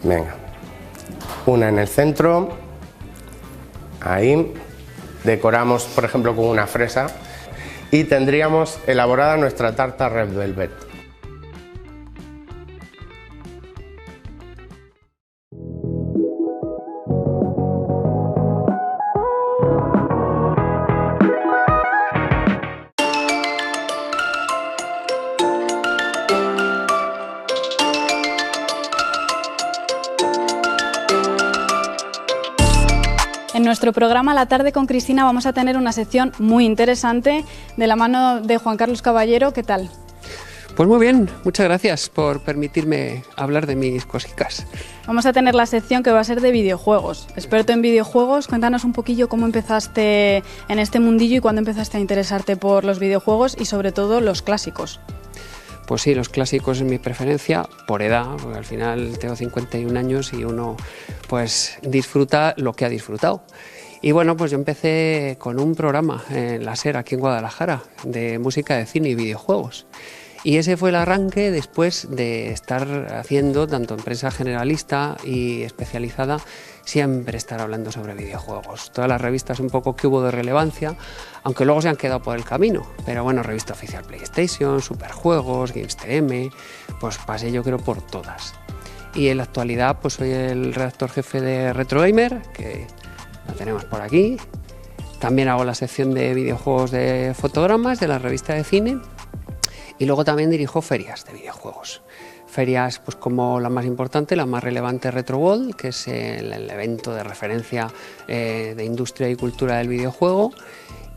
Venga, una en el centro, ahí, decoramos por ejemplo con una fresa y tendríamos elaborada nuestra tarta Red Velvet. En nuestro programa La Tarde con Cristina vamos a tener una sección muy interesante de la mano de Juan Carlos Caballero. ¿Qué tal? Pues muy bien, muchas gracias por permitirme hablar de mis cositas. Vamos a tener la sección que va a ser de videojuegos. Experto en videojuegos, cuéntanos un poquillo cómo empezaste en este mundillo y cuándo empezaste a interesarte por los videojuegos y sobre todo los clásicos. Pues sí, los clásicos es mi preferencia por edad, porque al final tengo 51 años y uno pues disfruta lo que ha disfrutado. Y bueno, pues yo empecé con un programa en la SER aquí en Guadalajara de música de cine y videojuegos. Y ese fue el arranque después de estar haciendo, tanto en prensa generalista y especializada, siempre estar hablando sobre videojuegos. Todas las revistas un poco que hubo de relevancia, aunque luego se han quedado por el camino. Pero bueno, revista oficial PlayStation, Superjuegos, Games TM, pues pasé yo creo por todas. Y en la actualidad pues soy el redactor jefe de Retro Gamer, que lo tenemos por aquí. También hago la sección de videojuegos de fotogramas de la revista de cine. Y luego también dirijo ferias de videojuegos. Ferias pues como la más importante, la más relevante, Retro World, que es el evento de referencia de industria y cultura del videojuego.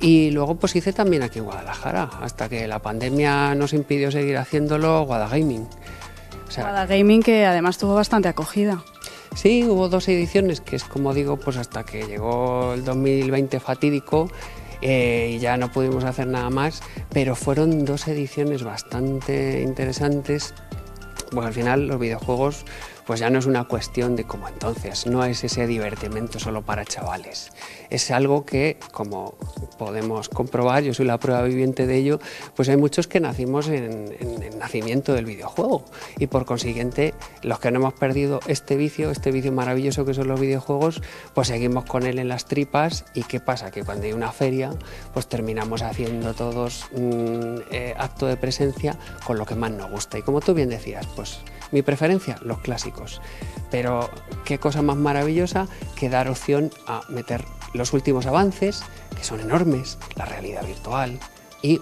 Y luego pues hice también aquí en Guadalajara, hasta que la pandemia nos impidió seguir haciéndolo, Guadagaming. O sea, Guadagaming, que además tuvo bastante acogida. Sí, hubo 2 ediciones, que es como digo, pues hasta que llegó el 2020 fatídico, y ya no pudimos hacer nada más, pero fueron 2 ediciones bastante interesantes. Pues al final los videojuegos pues ya no es una cuestión de como entonces, no es ese divertimento solo para chavales. Es algo que, como podemos comprobar, yo soy la prueba viviente de ello, pues hay muchos que nacimos en el nacimiento del videojuego y por consiguiente los que no hemos perdido este vicio maravilloso que son los videojuegos, pues seguimos con él en las tripas. ¿Y qué pasa? Que cuando hay una feria pues terminamos haciendo todos acto de presencia con lo que más nos gusta. Y como tú bien decías, pues mi preferencia, los clásicos. Pero qué cosa más maravillosa que dar opción a meter los últimos avances, que son enormes, la realidad virtual y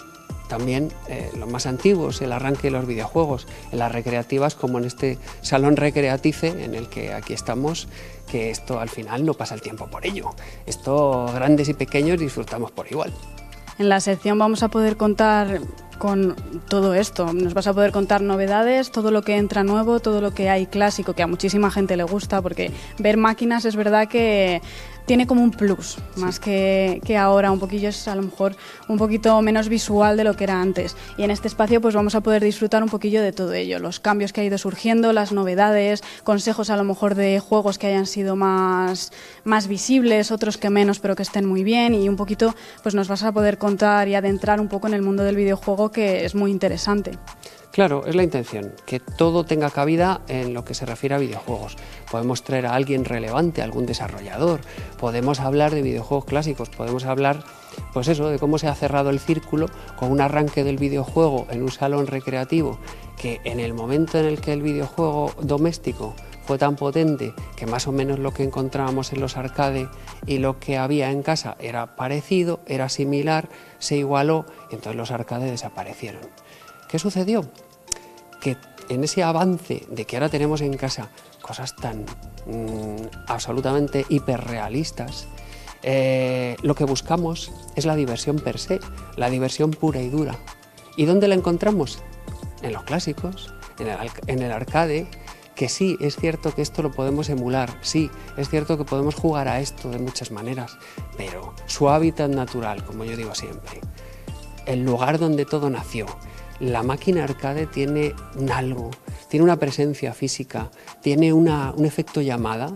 también los más antiguos, el arranque de los videojuegos, en las recreativas como en este salón recreatice en el que aquí estamos, que esto al final no pasa el tiempo por ello. Esto grandes y pequeños disfrutamos por igual. En la sección vamos a poder contar con todo esto, nos vas a poder contar novedades, todo lo que entra nuevo, todo lo que hay clásico, que a muchísima gente le gusta, porque ver máquinas es verdad que tiene como un plus, más que ahora, un poquillo es a lo mejor un poquito menos visual de lo que era antes. Y en este espacio pues vamos a poder disfrutar un poquillo de todo ello, los cambios que ha ido surgiendo, las novedades, consejos a lo mejor de juegos que hayan sido más visibles, otros que menos pero que estén muy bien, y un poquito pues nos vas a poder contar y adentrar un poco en el mundo del videojuego, que es muy interesante. Claro, es la intención, que todo tenga cabida en lo que se refiere a videojuegos. Podemos traer a alguien relevante, algún desarrollador, podemos hablar de videojuegos clásicos, podemos hablar pues eso, de cómo se ha cerrado el círculo con un arranque del videojuego en un salón recreativo, que en el momento en el que el videojuego doméstico fue tan potente que más o menos lo que encontrábamos en los arcade y lo que había en casa era parecido, era similar, se igualó y entonces los arcades desaparecieron. ¿Qué sucedió? Que en ese avance de que ahora tenemos en casa cosas tan absolutamente hiperrealistas, lo que buscamos es la diversión per se, la diversión pura y dura. ¿Y dónde la encontramos? En los clásicos, en el arcade, que sí, es cierto que esto lo podemos emular, sí, es cierto que podemos jugar a esto de muchas maneras, pero su hábitat natural, como yo digo siempre, el lugar donde todo nació, la máquina arcade tiene un algo, tiene una presencia física, tiene un efecto llamada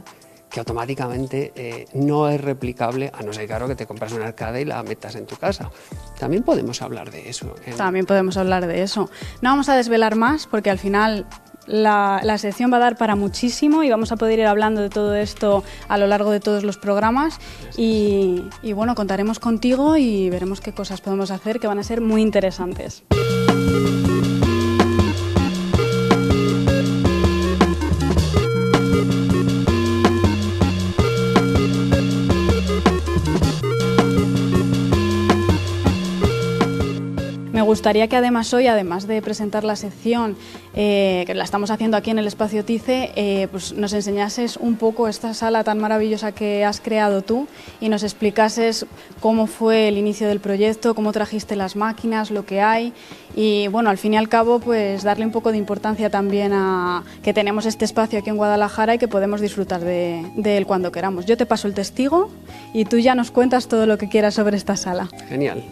que automáticamente no es replicable, a no ser, claro, que te compras una arcade y la metas en tu casa. También podemos hablar de eso. También podemos hablar de eso. No vamos a desvelar más porque al final la sección va a dar para muchísimo y vamos a poder ir hablando de todo esto a lo largo de todos los programas y bueno, contaremos contigo y veremos qué cosas podemos hacer que van a ser muy interesantes. Me gustaría que además hoy, además de presentar la sección que la estamos haciendo aquí en el Espacio TICE, pues nos enseñases un poco esta sala tan maravillosa que has creado tú y nos explicases cómo fue el inicio del proyecto, cómo trajiste las máquinas, lo que hay y bueno, al fin y al cabo pues darle un poco de importancia también a que tenemos este espacio aquí en Guadalajara y que podemos disfrutar de él cuando queramos. Yo te paso el testigo y tú ya nos cuentas todo lo que quieras sobre esta sala. Genial.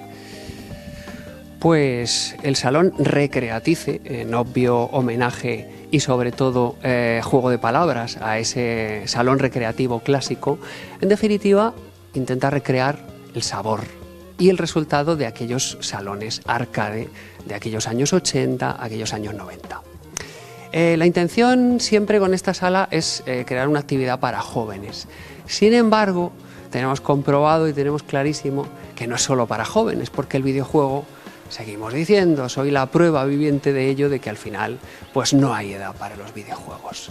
Pues el Salón Recreatice, en obvio homenaje y sobre todo juego de palabras a ese salón recreativo clásico, en definitiva intenta recrear el sabor y el resultado de aquellos salones arcade de aquellos años 80, aquellos años 90. La intención siempre con esta sala es crear una actividad para jóvenes. Sin embargo, tenemos comprobado y tenemos clarísimo que no es solo para jóvenes, porque el videojuego, seguimos diciendo, soy la prueba viviente de ello, de que al final pues no hay edad para los videojuegos.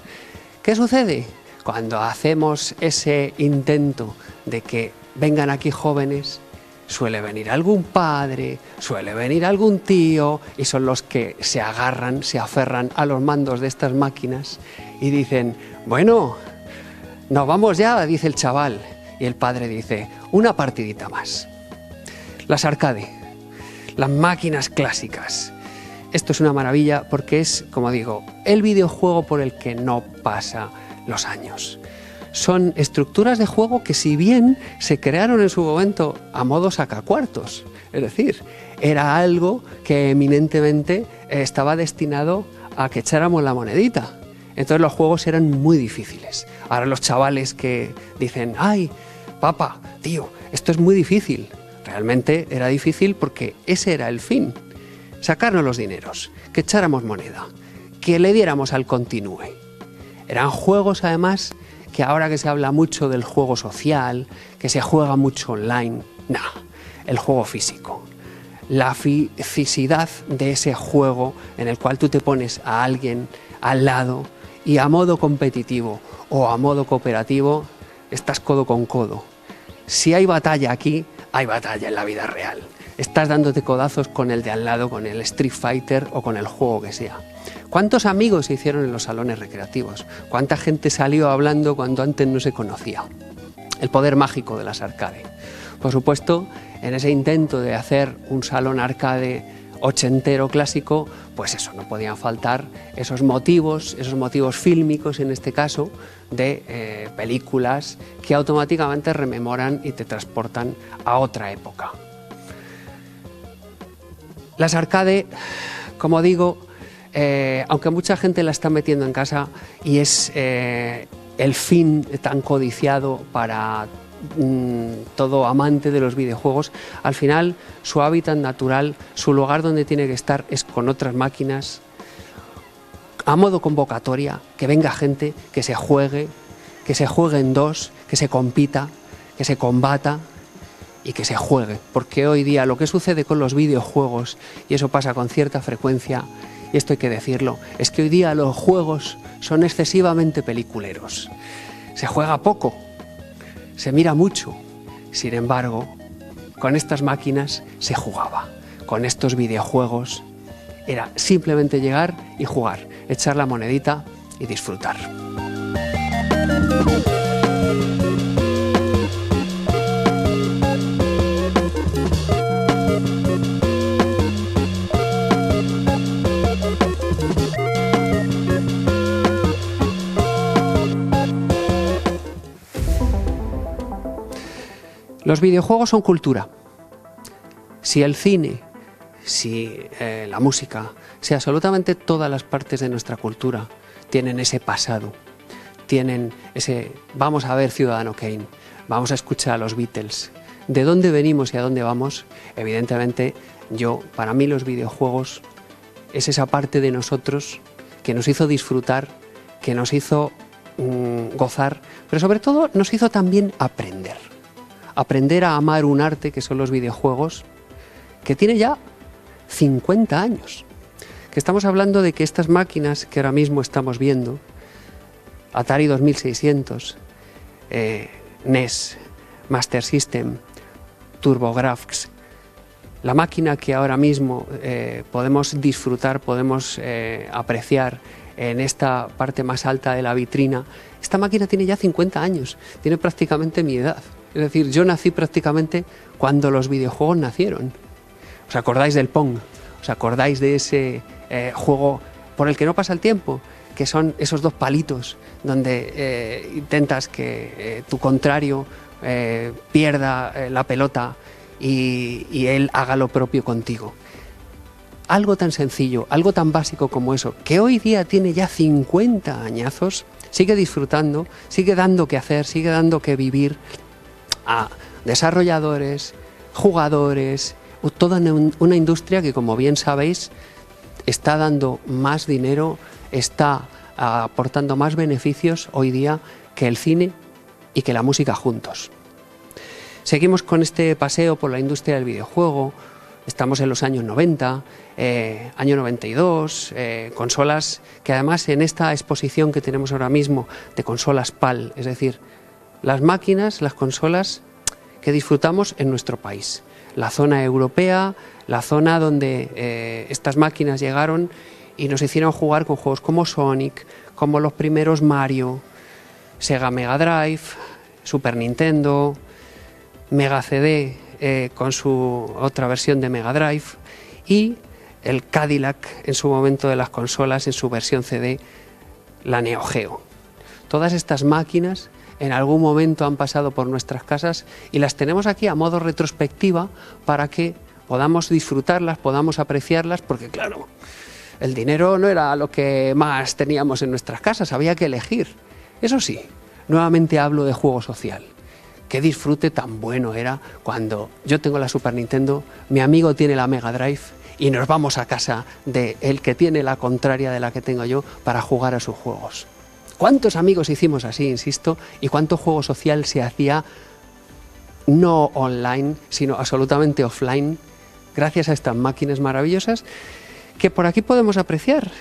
¿Qué sucede? Cuando hacemos ese intento de que vengan aquí jóvenes, suele venir algún padre, suele venir algún tío y son los que se agarran, se aferran a los mandos de estas máquinas y dicen, bueno, nos vamos ya, dice el chaval, y el padre dice, una partidita más. Las arcade, las máquinas clásicas. Esto es una maravilla porque es, como digo, el videojuego por el que no pasa los años. Son estructuras de juego que, si bien se crearon en su momento a modo sacacuartos, es decir, era algo que eminentemente estaba destinado a que echáramos la monedita. Entonces los juegos eran muy difíciles. Ahora los chavales que dicen, ay, papá, tío, esto es muy difícil. Realmente era difícil porque ese era el fin, sacarnos los dineros, que echáramos moneda, que le diéramos al continúe. Eran juegos además que ahora que se habla mucho del juego social, que se juega mucho online, no, el juego físico. La fisicidad de ese juego en el cual tú te pones a alguien al lado y a modo competitivo o a modo cooperativo estás codo con codo. Si hay batalla aquí, hay batalla en la vida real. Estás dándote codazos con el de al lado, con el Street Fighter o con el juego que sea. ¿Cuántos amigos se hicieron en los salones recreativos? ¿Cuánta gente salió hablando cuando antes no se conocía? El poder mágico de las arcade. Por supuesto, en ese intento de hacer un salón arcade ochentero clásico, pues eso, no podían faltar esos motivos fílmicos en este caso, de películas que automáticamente rememoran y te transportan a otra época. Las arcade, como digo, aunque mucha gente la está metiendo en casa y es el fin tan codiciado para todo amante de los videojuegos, al final su hábitat natural, su lugar donde tiene que estar es con otras máquinas, a modo convocatoria, que venga gente, que se juegue en dos, que se compita, que se combata y que se juegue, porque hoy día lo que sucede con los videojuegos, y eso pasa con cierta frecuencia, y esto hay que decirlo, es que hoy día los juegos son excesivamente peliculeros. Se juega poco, se mira mucho. Sin embargo, con estas máquinas se jugaba. Con estos videojuegos era simplemente llegar y jugar, echar la monedita y disfrutar. Los videojuegos son cultura. Si el cine, si la música, si absolutamente todas las partes de nuestra cultura tienen ese pasado, tienen ese vamos a ver Ciudadano Kane, vamos a escuchar a los Beatles, de dónde venimos y a dónde vamos, evidentemente para mí los videojuegos es esa parte de nosotros que nos hizo disfrutar, que nos hizo gozar, pero sobre todo nos hizo también aprender a amar un arte que son los videojuegos, que tiene ya 50 años. Que estamos hablando de que estas máquinas que ahora mismo estamos viendo, Atari 2600, NES, Master System, TurboGrafx, la máquina que ahora mismo podemos disfrutar, podemos apreciar en esta parte más alta de la vitrina, esta máquina tiene ya 50 años, tiene prácticamente mi edad. Es decir, yo nací prácticamente cuando los videojuegos nacieron. ¿Os acordáis del Pong? ¿Os acordáis de ese juego por el que no pasa el tiempo? Que son esos dos palitos donde intentas que tu contrario pierda la pelota y él haga lo propio contigo. Algo tan sencillo, algo tan básico como eso, que hoy día tiene ya 50 añazos, sigue disfrutando, sigue dando que hacer, sigue dando que vivir a desarrolladores, jugadores, toda una industria que, como bien sabéis, está dando más dinero, está aportando más beneficios hoy día que el cine y que la música juntos. Seguimos con este paseo por la industria del videojuego, estamos en los años 90, año 92, consolas que además en esta exposición que tenemos ahora mismo de consolas PAL, es decir, las máquinas, las consolas que disfrutamos en nuestro país. La zona europea, la zona donde estas máquinas llegaron y nos hicieron jugar con juegos como Sonic, como los primeros Mario, Sega Mega Drive, Super Nintendo, Mega CD con su otra versión de Mega Drive y el Cadillac en su momento de las consolas, en su versión CD, la Neo Geo. Todas estas máquinas en algún momento han pasado por nuestras casas y las tenemos aquí a modo retrospectiva para que podamos disfrutarlas, podamos apreciarlas, porque claro, el dinero no era lo que más teníamos en nuestras casas, había que elegir. Eso sí, nuevamente hablo de juego social. Qué disfrute tan bueno era cuando yo tengo la Super Nintendo, mi amigo tiene la Mega Drive y nos vamos a casa de el que tiene la contraria de la que tengo yo para jugar a sus juegos. ¿Cuántos amigos hicimos así, insisto, y cuánto juego social se hacía no online, sino absolutamente offline, gracias a estas máquinas maravillosas que por aquí podemos apreciar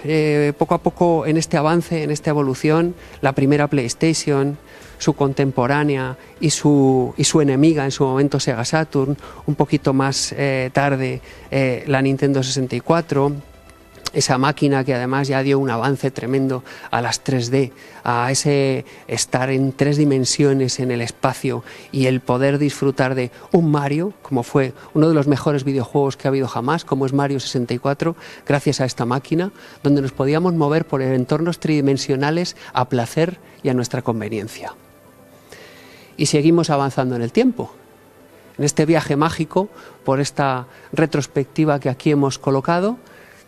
poco a poco en este avance, en esta evolución, la primera PlayStation, su contemporánea y su enemiga en su momento Sega Saturn, un poquito más tarde la Nintendo 64, esa máquina que además ya dio un avance tremendo a las 3D, a ese estar en 3 dimensiones en el espacio y el poder disfrutar de un Mario, como fue uno de los mejores videojuegos que ha habido jamás, como es Mario 64, gracias a esta máquina, donde nos podíamos mover por entornos tridimensionales a placer y a nuestra conveniencia. Y seguimos avanzando en el tiempo, en este viaje mágico por esta retrospectiva que aquí hemos colocado.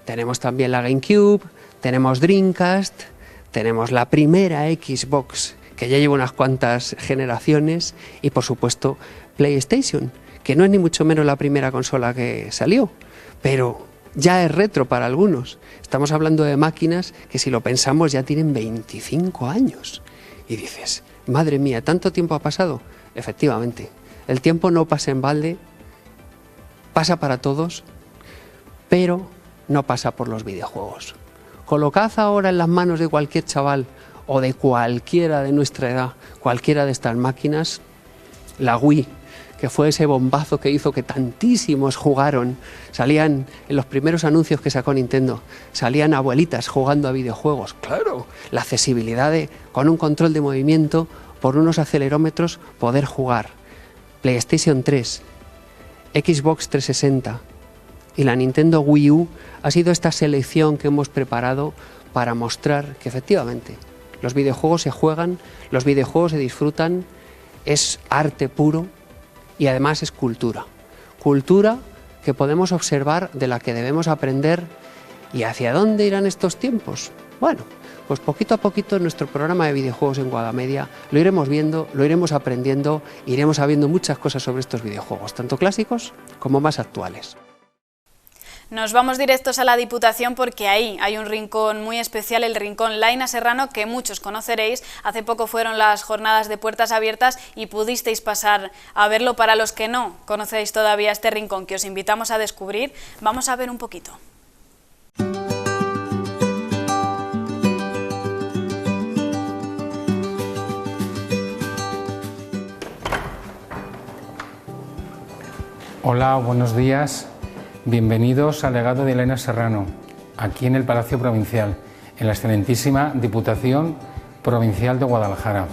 Tenemos también la GameCube, tenemos Dreamcast, tenemos la primera Xbox, que ya lleva unas cuantas generaciones, y por supuesto PlayStation, que no es ni mucho menos la primera consola que salió, pero ya es retro para algunos. Estamos hablando de máquinas que, si lo pensamos, ya tienen 25 años. Y dices, madre mía, ¿tanto tiempo ha pasado? Efectivamente, el tiempo no pasa en balde, pasa para todos, pero no pasa por los videojuegos. Colocad ahora en las manos de cualquier chaval o de cualquiera de nuestra edad, cualquiera de estas máquinas, la Wii, que fue ese bombazo que hizo que tantísimos jugaron. Salían, en los primeros anuncios que sacó Nintendo, salían abuelitas jugando a videojuegos. Claro, la accesibilidad de, con un control de movimiento, por unos acelerómetros, poder jugar. PlayStation 3, Xbox 360 y la Nintendo Wii U ha sido esta selección que hemos preparado para mostrar que efectivamente los videojuegos se juegan, los videojuegos se disfrutan, es arte puro y además es cultura. Cultura que podemos observar, de la que debemos aprender. ¿Y hacia dónde irán estos tiempos? Bueno, pues poquito a poquito en nuestro programa de videojuegos en Guadamedia lo iremos viendo, lo iremos aprendiendo, iremos sabiendo muchas cosas sobre estos videojuegos, tanto clásicos como más actuales. Nos vamos directos a la Diputación porque ahí hay un rincón muy especial, el Rincón Laina Serrano, que muchos conoceréis. Hace poco fueron las jornadas de puertas abiertas y pudisteis pasar a verlo. Para los que no conocéis todavía este rincón, que os invitamos a descubrir, vamos a ver un poquito. Hola, buenos días. Bienvenidos al legado de Laina Serrano, aquí en el Palacio Provincial, en la excelentísima Diputación Provincial de Guadalajara.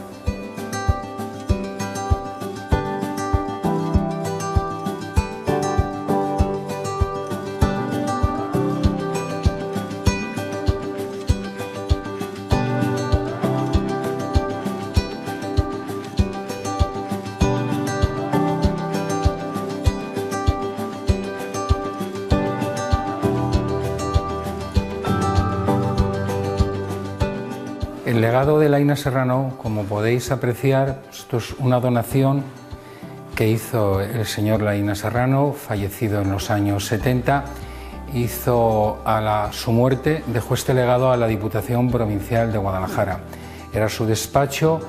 El legado de Laina Serrano, como podéis apreciar, esto es una donación que hizo el señor Laina Serrano, fallecido en los años 70, hizo su muerte, dejó este legado a la Diputación Provincial de Guadalajara. Era su despacho,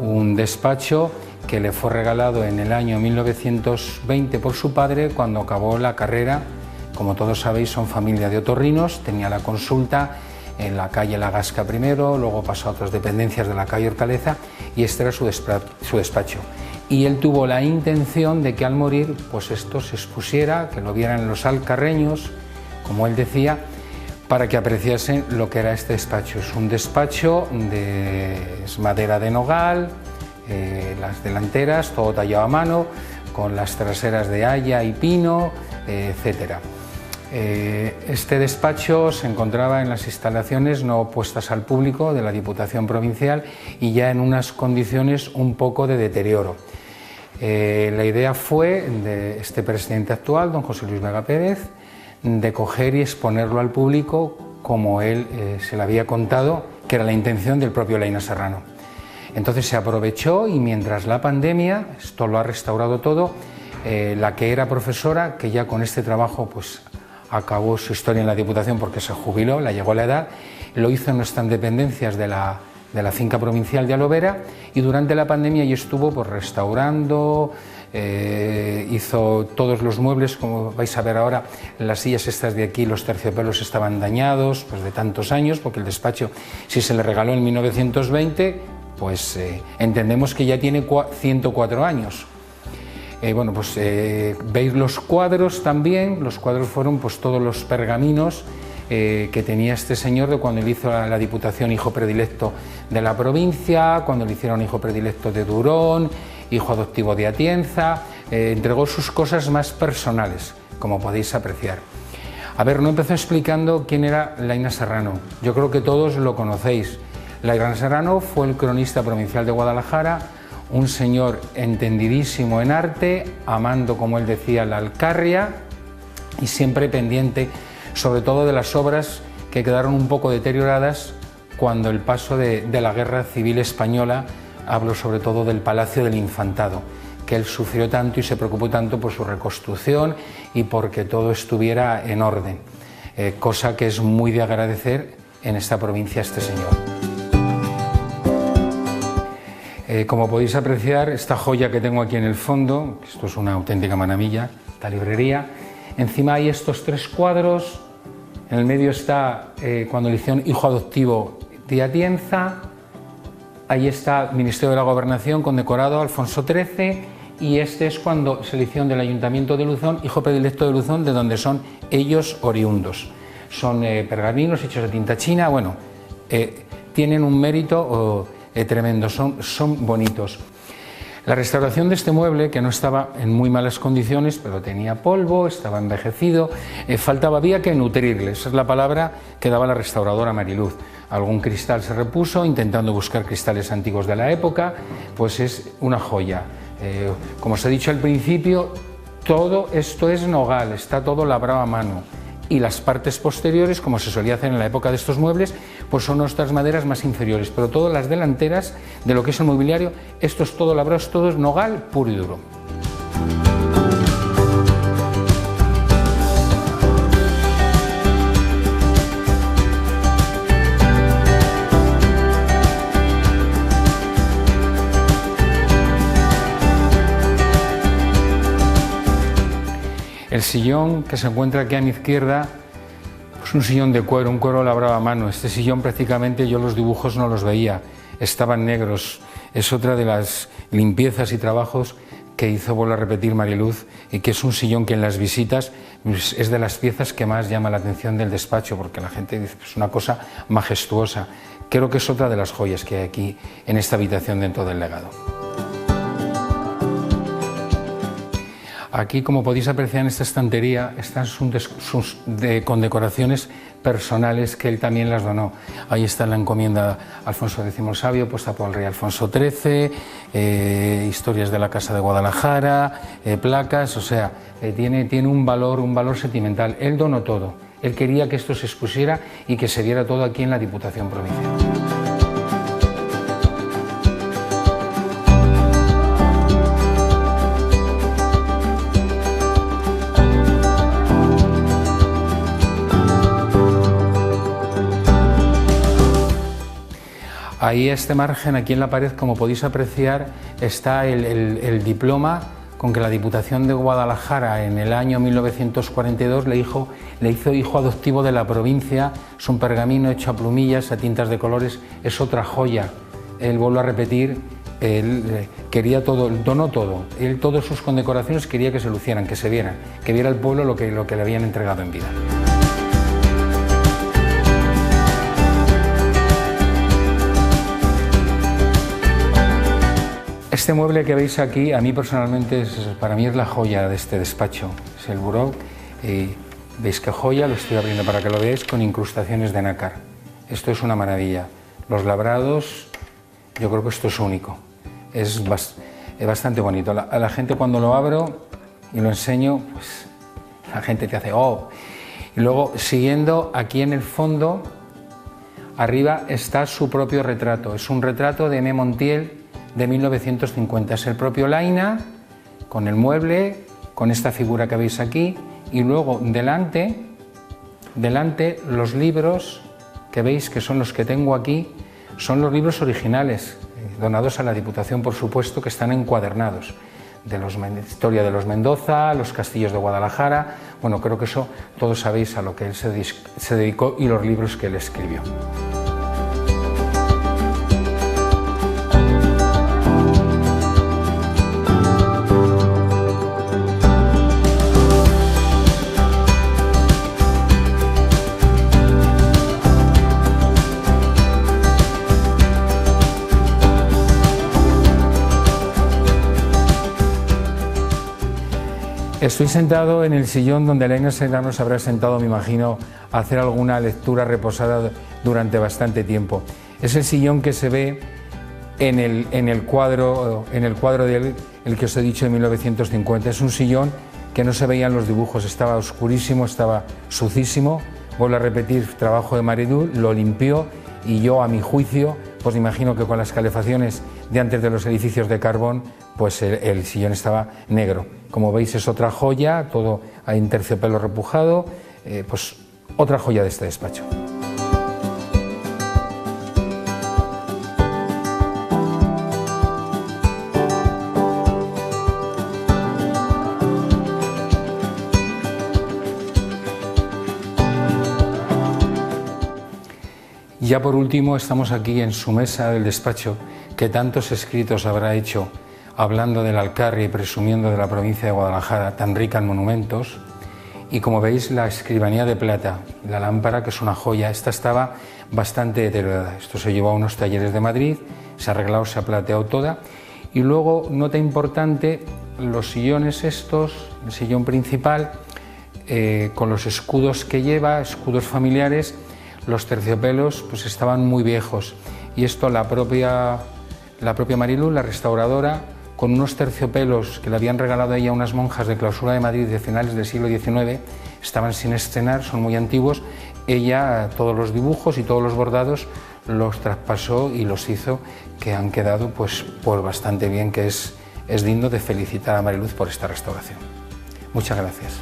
un despacho que le fue regalado en el año 1920 por su padre cuando acabó la carrera. Como todos sabéis, son familia de otorrinos, tenía la consulta en la calle La Gasca primero, luego pasó a otras dependencias de la calle Hortaleza y este era su despacho. Y él tuvo la intención de que al morir pues esto se expusiera, que lo vieran los alcarreños, como él decía, para que apreciasen lo que era este despacho. Es un despacho de madera de nogal, las delanteras todo tallado a mano, con las traseras de haya y pino, etcétera. Este despacho se encontraba en las instalaciones no puestas al público de la Diputación Provincial y ya en unas condiciones un poco de deterioro. La idea fue de este presidente actual, don José Luis Vega Pérez, de coger y exponerlo al público como él se le había contado, que era la intención del propio Laina Serrano. Entonces se aprovechó y mientras la pandemia, esto lo ha restaurado todo, la que era profesora, que ya con este trabajo pues acabó su historia en la Diputación porque se jubiló, la llegó la edad, lo hizo en nuestras dependencias de la finca provincial de Alovera y durante la pandemia y estuvo pues restaurando, hizo todos los muebles, como vais a ver ahora, las sillas estas de aquí, los terciopelos estaban dañados pues de tantos años, porque el despacho, si se le regaló en 1920, pues entendemos que ya tiene 104 años. Bueno, pues veis los cuadros también. Los cuadros fueron pues todos los pergaminos que tenía este señor de cuando le hizo a la Diputación hijo predilecto de la provincia, cuando le hicieron hijo predilecto de Durón, hijo adoptivo de Atienza. Entregó sus cosas más personales, como podéis apreciar. A ver, no empezó explicando quién era Laina Serrano. Yo creo que todos lo conocéis. Laina Serrano fue el cronista provincial de Guadalajara, un señor entendidísimo en arte, amando, como él decía, la Alcarria y siempre pendiente, sobre todo de las obras que quedaron un poco deterioradas cuando el paso de la Guerra Civil Española, hablo sobre todo del Palacio del Infantado, que él sufrió tanto y se preocupó tanto por su reconstrucción y porque todo estuviera en orden, cosa que es muy de agradecer en esta provincia a este señor. Como podéis apreciar, esta joya que tengo aquí en el fondo, esto es una auténtica maravilla, esta librería, encima hay estos tres cuadros En el medio está cuando le hicieron hijo adoptivo de Atienza. Ahí está el Ministerio de la Gobernación condecorado Alfonso XIII, y este es cuando se le hicieron del Ayuntamiento de Luzón, hijo predilecto de Luzón, de donde son ellos oriundos. Son pergaminos hechos de tinta china, bueno, tienen un mérito tremendo, son bonitos. La restauración de este mueble, que no estaba en muy malas condiciones, pero tenía polvo, estaba envejecido, había que nutrirle, esa es la palabra que daba la restauradora Mariluz. Algún cristal se repuso, intentando buscar cristales antiguos de la época, pues es una joya. Como os he dicho al principio, todo esto es nogal, está todo labrado a mano. Y las partes posteriores, como se solía hacer en la época de estos muebles, pues son nuestras maderas más inferiores, pero todas las delanteras de lo que es el mobiliario, esto es todo labrado, todo es nogal puro y duro. El sillón que se encuentra aquí a mi izquierda es un sillón de cuero, un cuero labrado a mano. Este sillón prácticamente yo los dibujos no los veía, estaban negros. Es otra de las limpiezas y trabajos que hizo, vuelvo a repetir, Mariluz, y que es un sillón que en las visitas es de las piezas que más llama la atención del despacho, porque la gente dice que es una cosa majestuosa. Creo que es otra de las joyas que hay aquí en esta habitación dentro del legado. Aquí, como podéis apreciar en esta estantería, están sus condecoraciones personales que él también las donó. Ahí está la encomienda Alfonso X el Sabio, puesta por el rey Alfonso XIII, historias de la Casa de Guadalajara, placas, o sea, tiene un valor sentimental. Él donó todo, él quería que esto se expusiera y que se viera todo aquí en la Diputación Provincial. Ahí a este margen, aquí en la pared, como podéis apreciar, está el diploma con que la Diputación de Guadalajara en el año 1942 le hizo hijo adoptivo de la provincia. Es un pergamino hecho a plumillas, a tintas de colores, es otra joya. Él, vuelvo a repetir, él quería todo, donó todo. Él, todas sus condecoraciones quería que se lucieran, que se vieran, que viera el pueblo lo que le habían entregado en vida. Este mueble que veis aquí, a mí personalmente, para mí es la joya de este despacho. Es el buró, veis qué joya, lo estoy abriendo para que lo veáis, con incrustaciones de nácar. Esto es una maravilla. Los labrados, yo creo que esto es único. Es bastante bonito. A la gente, cuando lo abro y lo enseño, pues la gente te hace ¡oh! Y luego, siguiendo, aquí en el fondo, arriba está su propio retrato. Es un retrato de M. Montiel, de 1950, es el propio Laina, con el mueble, con esta figura que veis aquí, y luego delante los libros que veis, que son los que tengo aquí, son los libros originales, donados a la Diputación, por supuesto, que están encuadernados, de la historia de los Mendoza, los castillos de Guadalajara. Bueno, creo que eso todos sabéis a lo que él se dedicó y los libros que él escribió. Estoy sentado en el sillón donde Elena Serrano se habrá sentado, me imagino, a hacer alguna lectura reposada durante bastante tiempo. Es el sillón que se ve en el cuadro de él, el que os he dicho de 1950. Es un sillón que no se veía en los dibujos, estaba oscurísimo, estaba sucísimo. Vuelvo a repetir, trabajo de Mariluz, lo limpió y yo, a mi juicio, pues imagino que con las calefacciones de antes de los edificios de carbón, pues el sillón estaba negro. Como veis, es otra joya, todo en terciopelo repujado, pues otra joya de este despacho. Y ya por último estamos aquí en su mesa del despacho, que tantos escritos habrá hecho hablando del Alcarria y presumiendo de la provincia de Guadalajara, tan rica en monumentos. Y como veis, la escribanía de plata, la lámpara, que es una joya, esta estaba bastante deteriorada. Esto se llevó a unos talleres de Madrid, se ha arreglado, se ha plateado toda. Y luego, nota importante, los sillones estos, el sillón principal, con los escudos que lleva, escudos familiares, los terciopelos pues estaban muy viejos. Y esto la propia Mariluz, la restauradora, con unos terciopelos que le habían regalado a ella unas monjas de clausura de Madrid de finales del siglo XIX, estaban sin estrenar, son muy antiguos. Ella todos los dibujos y todos los bordados los traspasó y los hizo, que han quedado pues bastante bien, que es digno de felicitar a Mariluz por esta restauración. Muchas gracias.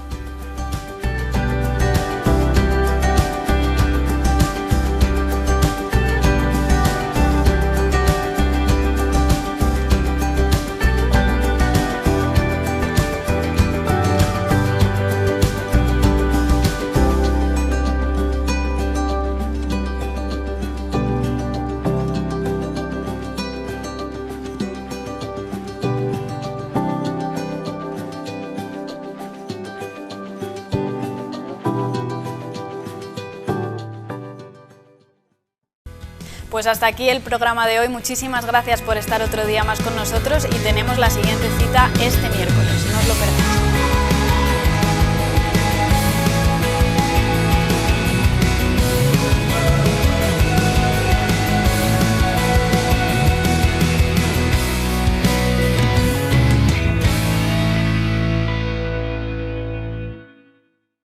Pues hasta aquí el programa de hoy. Muchísimas gracias por estar otro día más con nosotros y tenemos la siguiente cita este miércoles. No os lo perdáis.